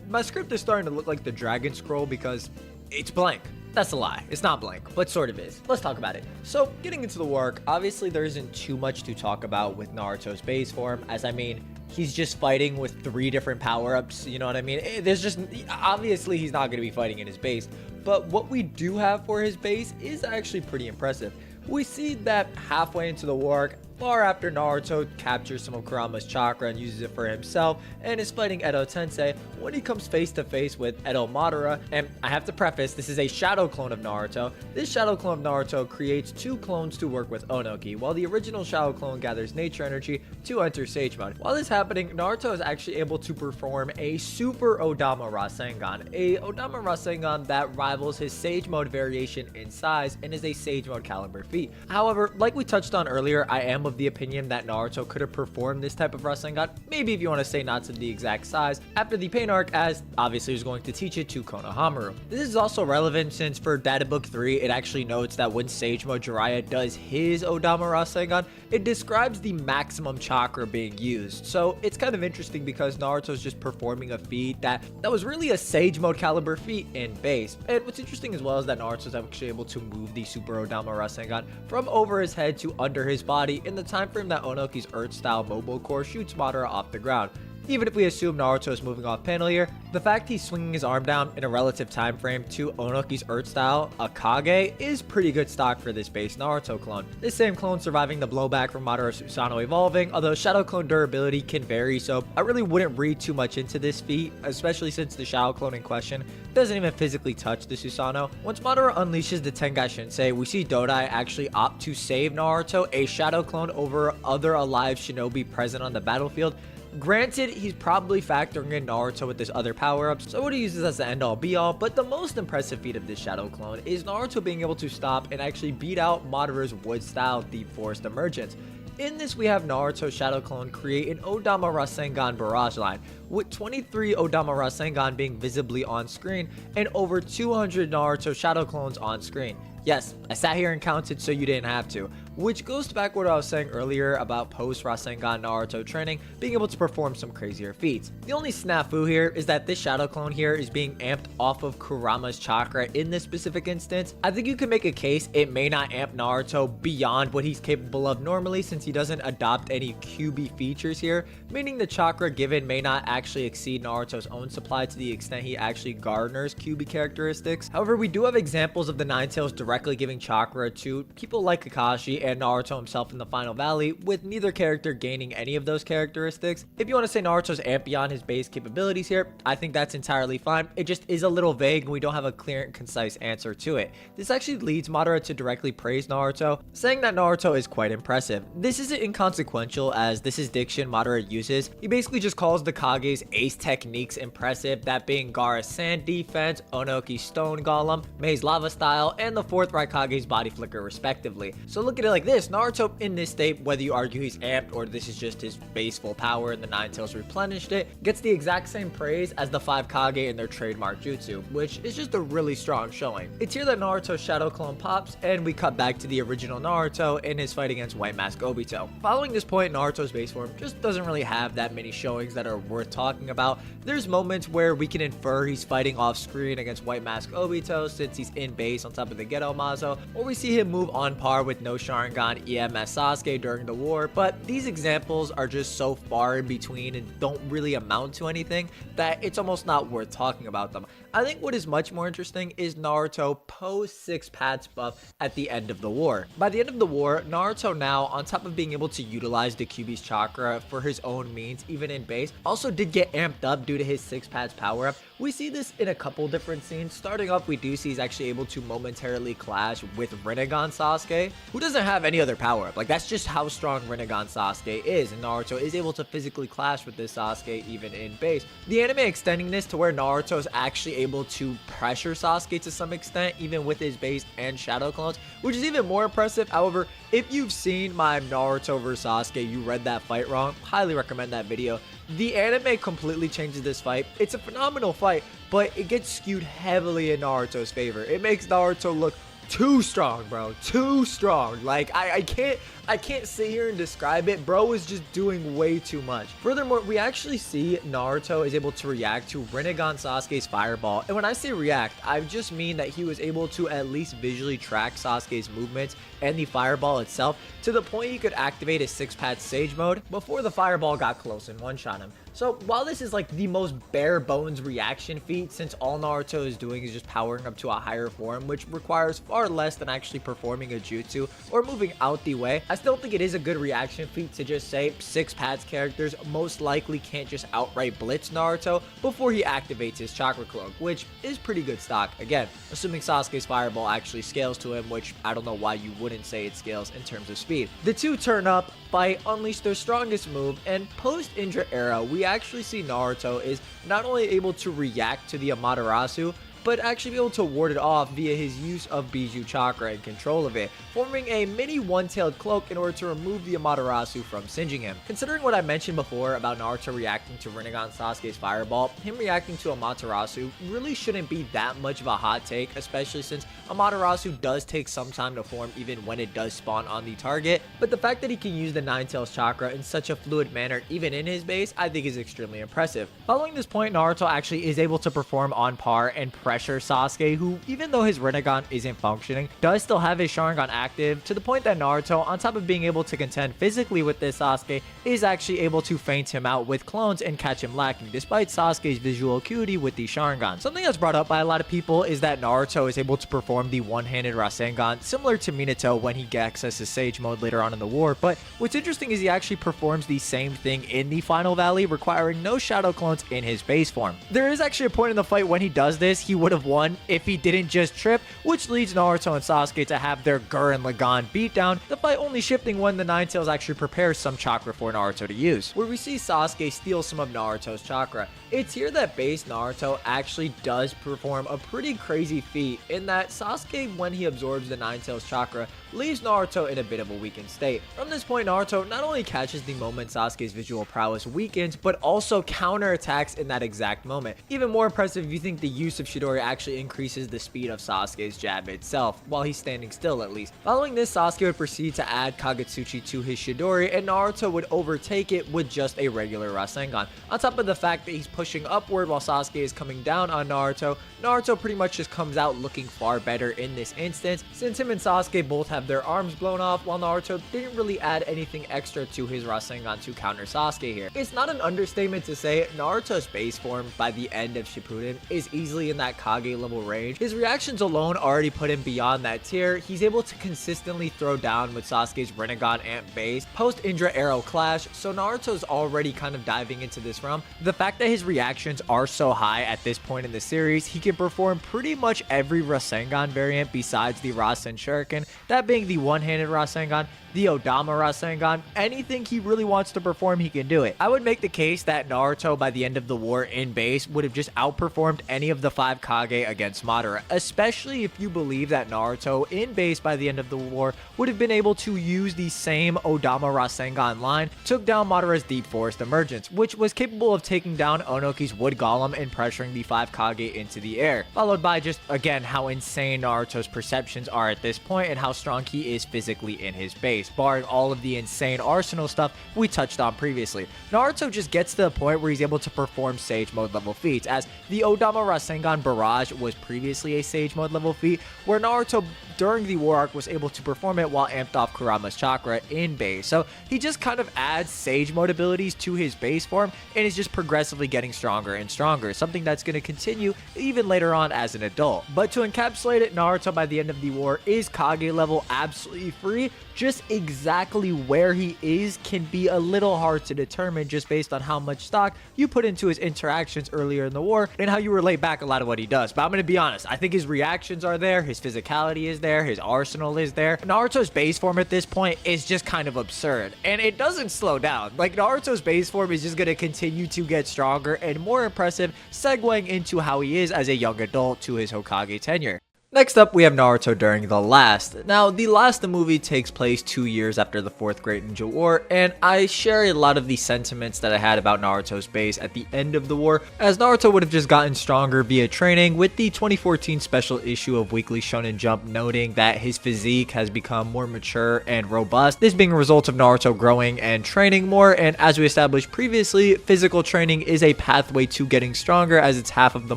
my script is starting to look like the Dragon Scroll because it's blank. That's a lie. It's not blank, but sort of is. Let's talk about it. So, getting into the war arc, obviously there isn't too much to talk about with Naruto's base form, as I mean, he's just fighting with 3 different power-ups, you know what I mean? There's just, obviously he's not going to be fighting in his base, but what we do have for his base is actually pretty impressive. We see that halfway into the war arc, far after Naruto captures some of Kurama's chakra and uses it for himself and is fighting Edo Tensei, when he comes face to face with Edo Madara, and I have to preface, this is a shadow clone of Naruto. This shadow clone of Naruto creates 2 clones to work with Onoki, while the original shadow clone gathers nature energy to enter Sage Mode. While this is happening, Naruto is actually able to perform a Super Odama Rasengan, a Odama Rasengan that rivals his Sage Mode variation in size and is a Sage Mode caliber feat. However, like we touched on earlier, I am of the opinion that Naruto could have performed this type of Rasengan, maybe if you want to say not to the exact size, after the Pain arc, as obviously he was going to teach it to Konohamaru. This is also relevant since for Data Book 3, it actually notes that when Sage Mode Jiraiya does his Odama Rasengan, it describes the maximum chakra being used. So it's kind of interesting because Naruto's just performing a feat that was really a Sage Mode caliber feat in base. And what's interesting as well is that Naruto's actually able to move the Super Odama Rasengan from over his head to under his body in the time frame that Onoki's Earth-style mobile core shoots Madara off the ground. Even if we assume Naruto is moving off panel here, the fact he's swinging his arm down in a relative time frame to Onoki's Earth-style Akage is pretty good stock for this base Naruto clone. This same clone surviving the blowback from Madara's Susanoo evolving, although shadow clone durability can vary, so I really wouldn't read too much into this feat, especially since the shadow clone in question doesn't even physically touch the Susanoo. Once Madara unleashes the Tengai Shinsei, we see Dodai actually opt to save Naruto, a shadow clone, over other alive shinobi present on the battlefield. Granted, he's probably factoring in Naruto with his other power-ups, so what he uses as the end-all be-all, but the most impressive feat of this shadow clone is Naruto being able to stop and actually beat out Madara's wood-style Deep Forest Emergence. In this, we have Naruto's shadow clone create an Odama Rasengan barrage line, with 23 Odama Rasengan being visibly on screen and over 200 Naruto shadow clones on screen. Yes, I sat here and counted so you didn't have to, which goes back to what I was saying earlier about post-Rasengan Naruto training being able to perform some crazier feats. The only snafu here is that this shadow clone here is being amped off of Kurama's chakra in this specific instance. I think you can make a case it may not amp Naruto beyond what he's capable of normally since he doesn't adopt any QB features here, meaning the chakra given may not actually exceed Naruto's own supply to the extent he actually garners QB characteristics. However, we do have examples of the Nine Tails directly giving chakra to people like Kakashi and Naruto himself in the Final Valley, with neither character gaining any of those characteristics. If you want to say Naruto's amped beyond his base capabilities here, I think that's entirely fine. It just is a little vague and we don't have a clear and concise answer to it. This actually leads Madara to directly praise Naruto, saying that Naruto is quite impressive. This isn't inconsequential as this is diction Madara uses. He basically just calls the Kage's ace techniques impressive, that being Gaara's sand defense, Onoki's stone golem, Mei's lava style, and the 4th Raikage's body flicker respectively. So look at it like this, Naruto in this state, whether you argue he's amped or this is just his base full power and the Nine Tails replenished it, gets the exact same praise as the 5 Kage in their trademark jutsu, which is just a really strong showing. It's here that Naruto's shadow clone pops and we cut back to the original Naruto in his fight against White Mask Obito. Following this point, Naruto's base form just doesn't really have that many showings that are worth talking about. There's moments where we can infer he's fighting off screen against White Mask Obito since he's in base on top of the Geto Mazo, or we see him move on par with no Sharingan EMS Sasuke during the war, but these examples are just so far in between and don't really amount to anything that it's almost not worth talking about them. I think what is much more interesting is Naruto post 6 pads buff at the end of the war. By the end of the war, Naruto now, on top of being able to utilize the Kyuubi's chakra for his own means, even in base, also did get amped up due to his 6 pads power up. We see this in a couple different scenes. Starting off, we do see he's actually able to momentarily clash with Rinnegan Sasuke, who doesn't have have any other power up. Like, that's just how strong Rinnegan Sasuke is, and Naruto is able to physically clash with this Sasuke even in base. The anime extending this to where Naruto is actually able to pressure Sasuke to some extent, even with his base and shadow clones, which is even more impressive. However, if you've seen my Naruto vs Sasuke, you read that fight wrong, highly recommend that video. The anime completely changes this fight. It's a phenomenal fight, but it gets skewed heavily in Naruto's favor. It makes Naruto look too strong, bro. Too strong. Like, I can't sit here and describe it. Bro is just doing way too much. Furthermore, we actually see Naruto is able to react to Rinnegan Sasuke's fireball. And when I say react, I just mean that he was able to at least visually track Sasuke's movements and the fireball itself to the point he could activate his 6-pad Sage mode before the fireball got close and one-shot him. So while this is like the most bare bones reaction feat, since all Naruto is doing is just powering up to a higher form, which requires far less than actually performing a jutsu or moving out the way, I still think it is a good reaction feat to just say 6-pads characters most likely can't just outright blitz Naruto before he activates his chakra cloak, which is pretty good stock. Again, assuming Sasuke's fireball actually scales to him, which I don't know why you wouldn't say it scales in terms of speed. The two turn up, fight, unleash their strongest move, and post Indra era, we actually see Naruto is not only able to react to the Amaterasu, but actually be able to ward it off via his use of Bijou Chakra and control of it, forming a mini one-tailed cloak in order to remove the Amaterasu from singeing him. Considering what I mentioned before about Naruto reacting to Rinnegan Sasuke's fireball, him reacting to Amaterasu really shouldn't be that much of a hot take, especially since Amaterasu does take some time to form even when it does spawn on the target, but the fact that he can use the Nine Tails Chakra in such a fluid manner even in his base, I think is extremely impressive. Following this point, Naruto actually is able to perform on par and pressure Sasuke, who, even though his Rinnegan isn't functioning, does still have his Sharingan active, to the point that Naruto, on top of being able to contend physically with this Sasuke, is actually able to feint him out with clones and catch him lacking, despite Sasuke's visual acuity with the Sharingan. Something that's brought up by a lot of people is that Naruto is able to perform the one-handed Rasengan, similar to Minato when he accesses Sage mode later on in the war, but what's interesting is he actually performs the same thing in the Final Valley, requiring no shadow clones in his base form. There is actually a point in the fight when he does this, he would have won if he didn't just trip, which leads Naruto and Sasuke to have their Gurren Lagann beatdown, the fight only shifting when the Nine Tails actually prepares some chakra for Naruto to use, where we see Sasuke steal some of Naruto's chakra. It's here that base Naruto actually does perform a pretty crazy feat in that Sasuke, when he absorbs the Nine Tails chakra, leaves Naruto in a bit of a weakened state. From this point, Naruto not only catches the moment Sasuke's visual prowess weakens, but also counterattacks in that exact moment. Even more impressive if you think the use of Chidori actually increases the speed of Sasuke's jab itself, while he's standing still at least. Following this, Sasuke would proceed to add Kagetsuchi to his Chidori, and Naruto would overtake it with just a regular Rasengan. On top of the fact that he's pushing upward while Sasuke is coming down on Naruto, Naruto pretty much just comes out looking far better in this instance, since him and Sasuke both have their arms blown off, while Naruto didn't really add anything extra to his Rasengan to counter Sasuke here. It's not an understatement to say Naruto's base form by the end of Shippuden is easily in that Kage level range. His reactions alone already put him beyond that tier. He's able to consistently throw down with Sasuke's Rinnegan Ant base post Indra Arrow clash, so Naruto's already kind of diving into this realm. The fact that his reactions are so high at this point in the series, he can perform pretty much every Rasengan variant besides the Rasen Shuriken, that being the one-handed Rasengan, the Odama Rasengan, anything he really wants to perform, he can do it. I would make the case that Naruto by the end of the war in base would have just outperformed any of the 5 Kage against Madara, especially if you believe that Naruto in base by the end of the war would have been able to use the same Odama Rasengan line, took down Madara's Deep Forest Emergence, which was capable of taking down Onoki's Wood Golem and pressuring the 5 Kage into the air, followed by just, again, how insane Naruto's perceptions are at this point and how strong he is physically in his base, barring all of the insane arsenal stuff we touched on previously. Naruto just gets to the point where he's able to perform Sage Mode level feats, as the Odama Rasengan Barrage was previously a Sage Mode level feat, where Naruto during the war arc was able to perform it while amped off Kurama's chakra in base. So he just kind of adds Sage Mode abilities to his base form and is just progressively getting stronger and stronger, something that's going to continue even later on as an adult. But to encapsulate it, Naruto by the end of the war is Kage level absolutely free, just exactly where he is can be a little hard to determine just based on how much stock you put into his interactions earlier in the war and how you relate back a lot of what he does. But I'm going to be honest, I think his reactions are there, his physicality is there, his arsenal is there. Naruto's base form at this point is just kind of absurd, and it doesn't slow down. Like, Naruto's base form is just going to continue to get stronger and more impressive, segueing into how he is as a young adult to his Hokage tenure. Next up, we have Naruto during the last. Now, the last movie takes place 2 years after the 4th Great Ninja War, and I share a lot of the sentiments that I had about Naruto's base at the end of the war, as Naruto would have just gotten stronger via training, with the 2014 special issue of Weekly Shonen Jump noting that his physique has become more mature and robust, this being a result of Naruto growing and training more. And as we established previously, physical training is a pathway to getting stronger, as it's half of the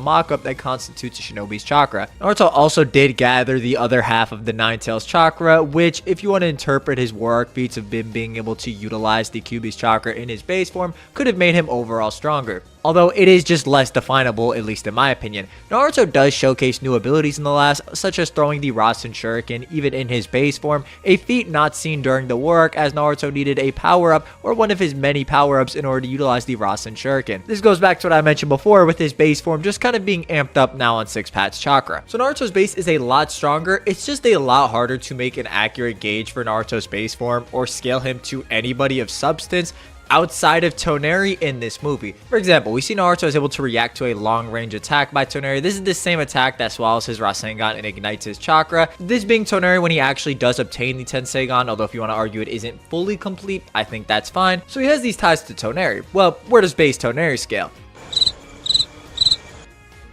mock-up that constitutes a shinobi's chakra. Naruto also did gather the other half of the Nine Tails chakra, which, if you want to interpret his war arc feats of him being able to utilize the Kyuubi's chakra in his base form, could have made him overall stronger. Although it is just less definable, at least in my opinion. Naruto does showcase new abilities in the last, such as throwing the Rasen Shuriken even in his base form, a feat not seen during the war arc, as Naruto needed a power-up or one of his many power-ups in order to utilize the Rasen Shuriken. This goes back to what I mentioned before with his base form just kind of being amped up now on Six Path's chakra. So Naruto's base is a lot stronger, it's just a lot harder to make an accurate gauge for Naruto's base form or scale him to anybody of substance outside of Toneri in this movie. For example, we see Naruto is able to react to a long-range attack by Toneri. This is the same attack that swallows his Rasengan and ignites his chakra. This being Toneri when he actually does obtain the Tenseigan, although if you want to argue it isn't fully complete, I think that's fine. So he has these ties to Toneri. Well, where does base Toneri scale?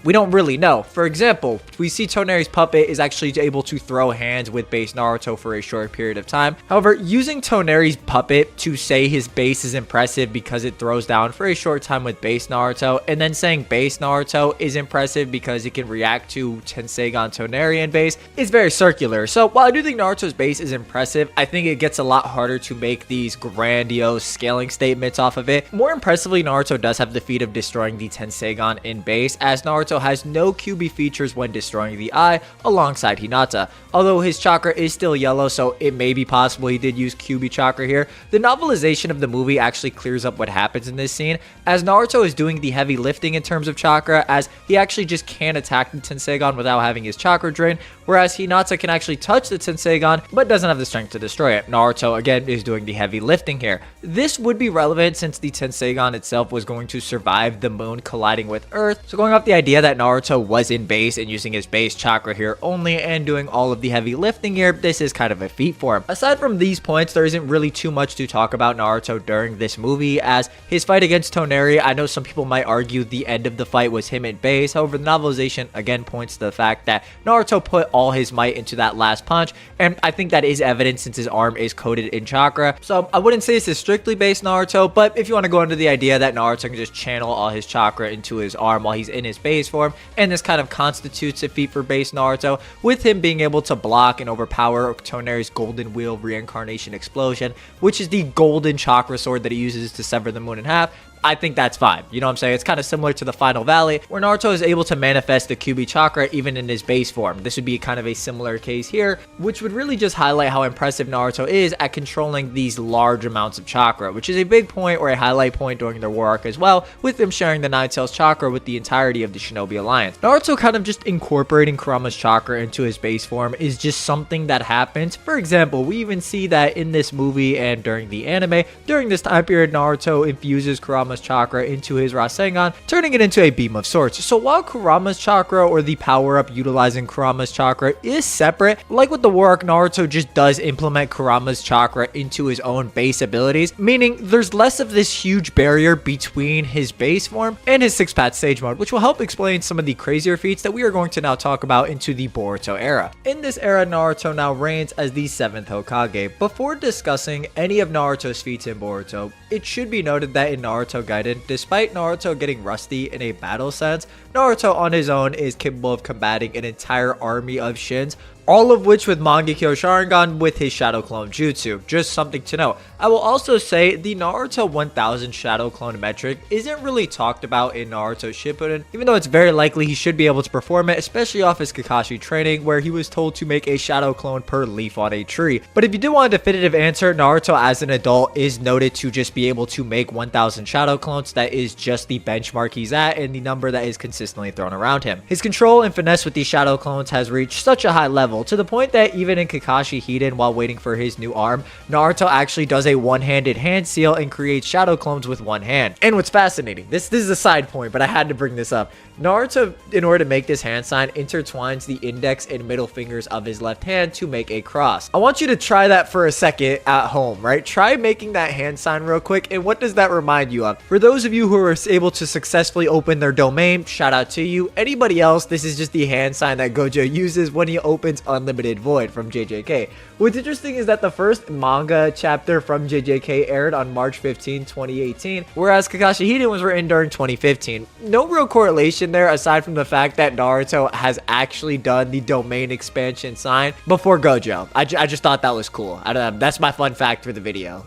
We don't really know. For example, we see Toneri's puppet is actually able to throw hands with base Naruto for a short period of time. However, using Toneri's puppet to say his base is impressive because it throws down for a short time with base Naruto, and then saying base Naruto is impressive because it can react to Tenseigan Toneri in base, is very circular. So while I do think Naruto's base is impressive, I think it gets a lot harder to make these grandiose scaling statements off of it. More impressively, Naruto does have the feat of destroying the Tenseigan in base, as Naruto has no Kyuubi features when destroying the eye alongside Hinata. Although his chakra is still yellow, so it may be possible he did use Kyuubi chakra here, the novelization of the movie actually clears up what happens in this scene, as Naruto is doing the heavy lifting in terms of chakra, as he actually just can't attack the Tenseigan without having his chakra drained, whereas Hinata can actually touch the Tenseigan but doesn't have the strength to destroy it. Naruto again is doing the heavy lifting here. This would be relevant since the Tenseigan itself was going to survive the moon colliding with Earth, so going off the idea that Naruto was in base and using his base chakra here only and doing all of the heavy lifting here, this is kind of a feat for him. Aside from these points, there isn't really too much to talk about Naruto during this movie, as his fight against Toneri, I know some people might argue the end of the fight was him in base. However, the novelization again points to the fact that Naruto put all his might into that last punch, and I think that is evident since his arm is coated in chakra. So I wouldn't say this is strictly base Naruto, but if you want to go into the idea that Naruto can just channel all his chakra into his arm while he's in his base form, and this kind of constitutes a feat for base Naruto, with him being able to block and overpower Toneri's Golden Wheel Reincarnation Explosion, which is the golden chakra sword that he uses to sever the moon in half. I think that's fine. You know what I'm saying? It's kind of similar to the Final Valley, where Naruto is able to manifest the Kyuubi chakra even in his base form. This would be kind of a similar case here, which would really just highlight how impressive Naruto is at controlling these large amounts of chakra, which is a big point or a highlight point during their war arc as well, with them sharing the Nine Tails chakra with the entirety of the Shinobi Alliance. Naruto kind of just incorporating Kurama's chakra into his base form is just something that happens. For example, we even see that in this movie and during the anime, during this time period, Naruto infuses Kurama's chakra into his Rasengan, turning it into a beam of sorts. So while Kurama's chakra, or the power-up utilizing Kurama's chakra, is separate, like with the war arc, Naruto just does implement Kurama's chakra into his own base abilities, meaning there's less of this huge barrier between his base form and his six-path stage mode, which will help explain some of the crazier feats that we are going to now talk about into the Boruto era. In this era, Naruto now reigns as the 7th Hokage. Before discussing any of Naruto's feats in Boruto, it should be noted that in Naruto Gaiden, despite Naruto getting rusty in a battle sense, Naruto on his own is capable of combating an entire army of Shins all of which with Mangekyo Sharingan with his Shadow Clone Jutsu. Just something to note. I will also say the Naruto 1000 Shadow Clone metric isn't really talked about in Naruto Shippuden, even though it's very likely he should be able to perform it, especially off his Kakashi training where he was told to make a Shadow Clone per leaf on a tree. But if you do want a definitive answer, Naruto as an adult is noted to just be able to make 1000 Shadow Clones. That is just the benchmark he's at and the number that is consistently thrown around him. His control and finesse with these Shadow Clones has reached such a high level to the point that even in Kakashi Hiden while waiting for his new arm, Naruto actually does a one-handed hand seal and creates Shadow Clones with one hand. And what's fascinating, this is a side point, but I had to bring this up. Naruto, in order to make this hand sign, intertwines the index and middle fingers of his left hand to make a cross. I want you to try that for a second at home, right? Try making that hand sign real quick, and what does that remind you of? For those of you who are able to successfully open their domain, shout out to you. Anybody else, this is just the hand sign that Gojo uses when he opens Unlimited Void from JJK. What's interesting is that the first manga chapter from JJK aired on March 15, 2018, whereas Kakashi Hiden was written during 2015. No real correlation there aside from the fact that Naruto has actually done the domain expansion sign before Gojo. I just thought that was cool. That's my fun fact for the video.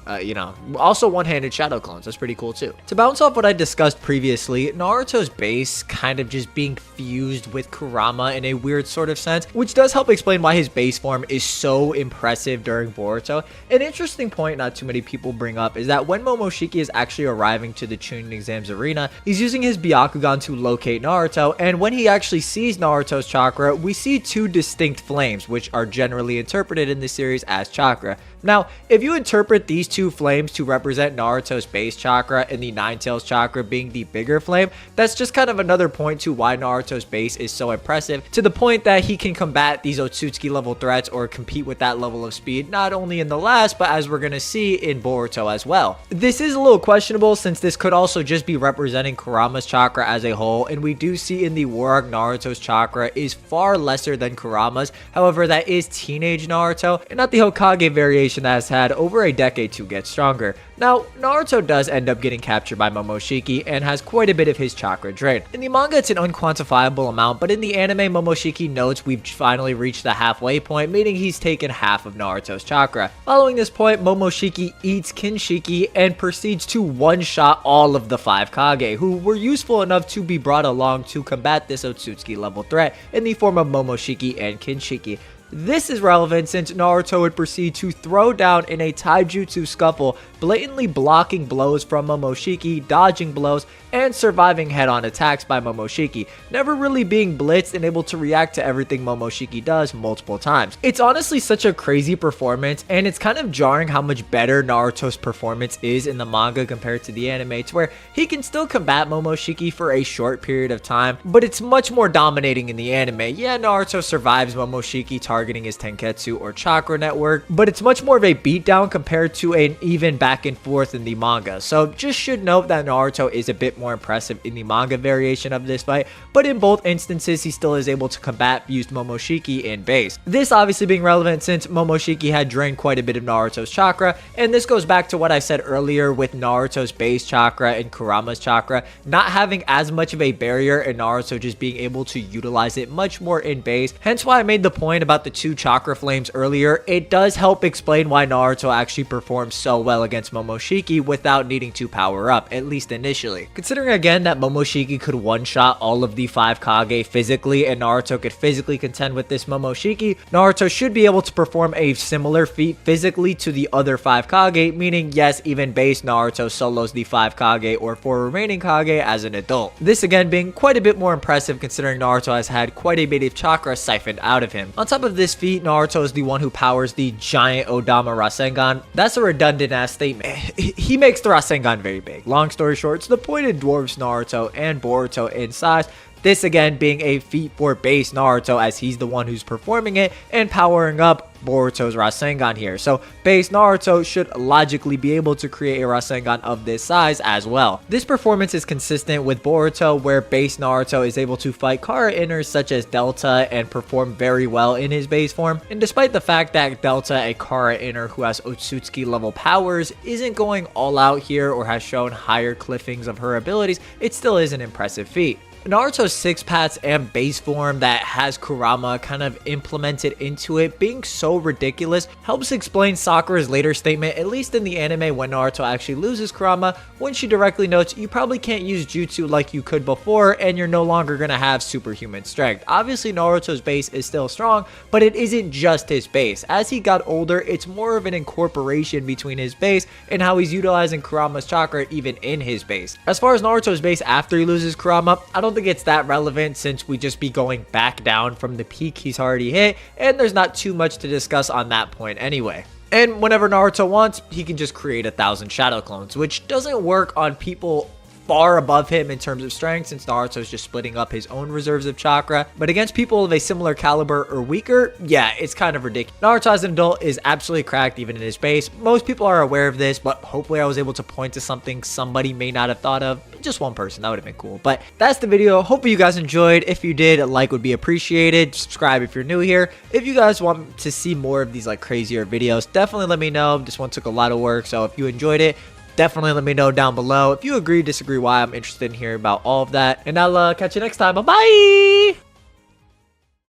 Also one-handed Shadow Clones. That's pretty cool too. To bounce off what I discussed previously, Naruto's base kind of just being fused with Kurama in a weird sort of sense, which does help explain why his base form is so impressive during Boruto. An interesting point not too many people bring up is that when Momoshiki is actually arriving to the Chunin exams arena, he's using his Byakugan to locate Naruto, and when he actually sees Naruto's chakra, we see two distinct flames, which are generally interpreted in this series as chakra. Now, if you interpret these two flames to represent Naruto's base chakra and the Nine-Tails chakra being the bigger flame, that's just kind of another point to why Naruto's base is so impressive, to the point that he can combat these Otsutsuki level threats or compete with that level of speed, not only in the last, but as we're gonna see in Boruto as well. This is a little questionable since this could also just be representing Kurama's chakra as a whole, and we do see in the War Arc Naruto's chakra is far lesser than Kurama's. However, that is teenage Naruto and not the Hokage variation that has had over a decade to get stronger. Now, Naruto does end up getting captured by Momoshiki and has quite a bit of his chakra drained. In the manga, it's an unquantifiable amount, but in the anime, Momoshiki notes we've finally reached the halfway point, meaning he's taken half of Naruto's chakra. Following this point, Momoshiki eats Kinshiki and proceeds to one-shot all of the 5 Kage, who were useful enough to be brought along to combat this Otsutsuki level threat in the form of Momoshiki and Kinshiki. This is relevant since Naruto would proceed to throw down in a taijutsu scuffle, blatantly blocking blows from Momoshiki, dodging blows, and surviving head-on attacks by Momoshiki, never really being blitzed and able to react to everything Momoshiki does multiple times. It's honestly such a crazy performance, and it's kind of jarring how much better Naruto's performance is in the manga compared to the anime, to where he can still combat Momoshiki for a short period of time, but it's much more dominating in the anime. Yeah, Naruto survives Momoshiki targeting his Tenketsu or Chakra network, but it's much more of a beatdown compared to an even back and forth in the manga. So just should note that Naruto is a bit more impressive in the manga variation of this fight, but in both instances he still is able to combat fused Momoshiki in base. This obviously being relevant since Momoshiki had drained quite a bit of Naruto's chakra, and this goes back to what I said earlier with Naruto's base chakra and Kurama's chakra not having as much of a barrier and Naruto just being able to utilize it much more in base. Hence why I made the point about the 2 chakra flames earlier. It does help explain why Naruto actually performs so well against Momoshiki without needing to power up, at least initially. Considering again that Momoshiki could one-shot all of the 5 Kage physically and Naruto could physically contend with this Momoshiki, Naruto should be able to perform a similar feat physically to the other 5 Kage, meaning yes, even base Naruto solos the 5 Kage or 4 remaining Kage as an adult. This again being quite a bit more impressive considering Naruto has had quite a bit of chakra siphoned out of him. On top of this feat, Naruto is the one who powers the giant Odama Rasengan. That's a redundant ass statement. He makes the Rasengan very big. Long story short, to the point it dwarfs Naruto and Boruto in size. This again being a feat for base Naruto as he's the one who's performing it and powering up Boruto's Rasengan here. So base Naruto should logically be able to create a Rasengan of this size as well. This performance is consistent with Boruto where base Naruto is able to fight Kara inners such as Delta and perform very well in his base form. And despite the fact that Delta, a Kara inner who has Otsutsuki level powers, isn't going all out here or has shown higher cliffings of her abilities, it still is an impressive feat. Naruto's six paths and base form that has Kurama kind of implemented into it being so ridiculous helps explain Sakura's later statement, at least in the anime when Naruto actually loses Kurama, when she directly notes you probably can't use jutsu like you could before and you're no longer going to have superhuman strength. Obviously Naruto's base is still strong, but it isn't just his base. As he got older, it's more of an incorporation between his base and how he's utilizing Kurama's chakra even in his base. As far as Naruto's base after he loses Kurama, I don't think it's that relevant since we just be going back down from the peak he's already hit, and there's not too much to discuss on that point anyway. And whenever Naruto wants, he can just create 1,000 shadow clones, which doesn't work on people far above him in terms of strength since Naruto's just splitting up his own reserves of chakra. But against people of a similar caliber or weaker, yeah, it's kind of ridiculous. Naruto as an adult is absolutely cracked even in his base. Most people are aware of this, but hopefully I was able to point to something somebody may not have thought of. Just one person, that would have been cool. But that's the video. Hopefully you guys enjoyed. If you did, a like would be appreciated. Subscribe if you're new here. If you guys want to see more of these like crazier videos, definitely let me know. This one took a lot of work, so if you enjoyed it, definitely let me know down below. If you agree, disagree, why, I'm interested in hearing about all of that. And I'll catch you next time. Bye-bye!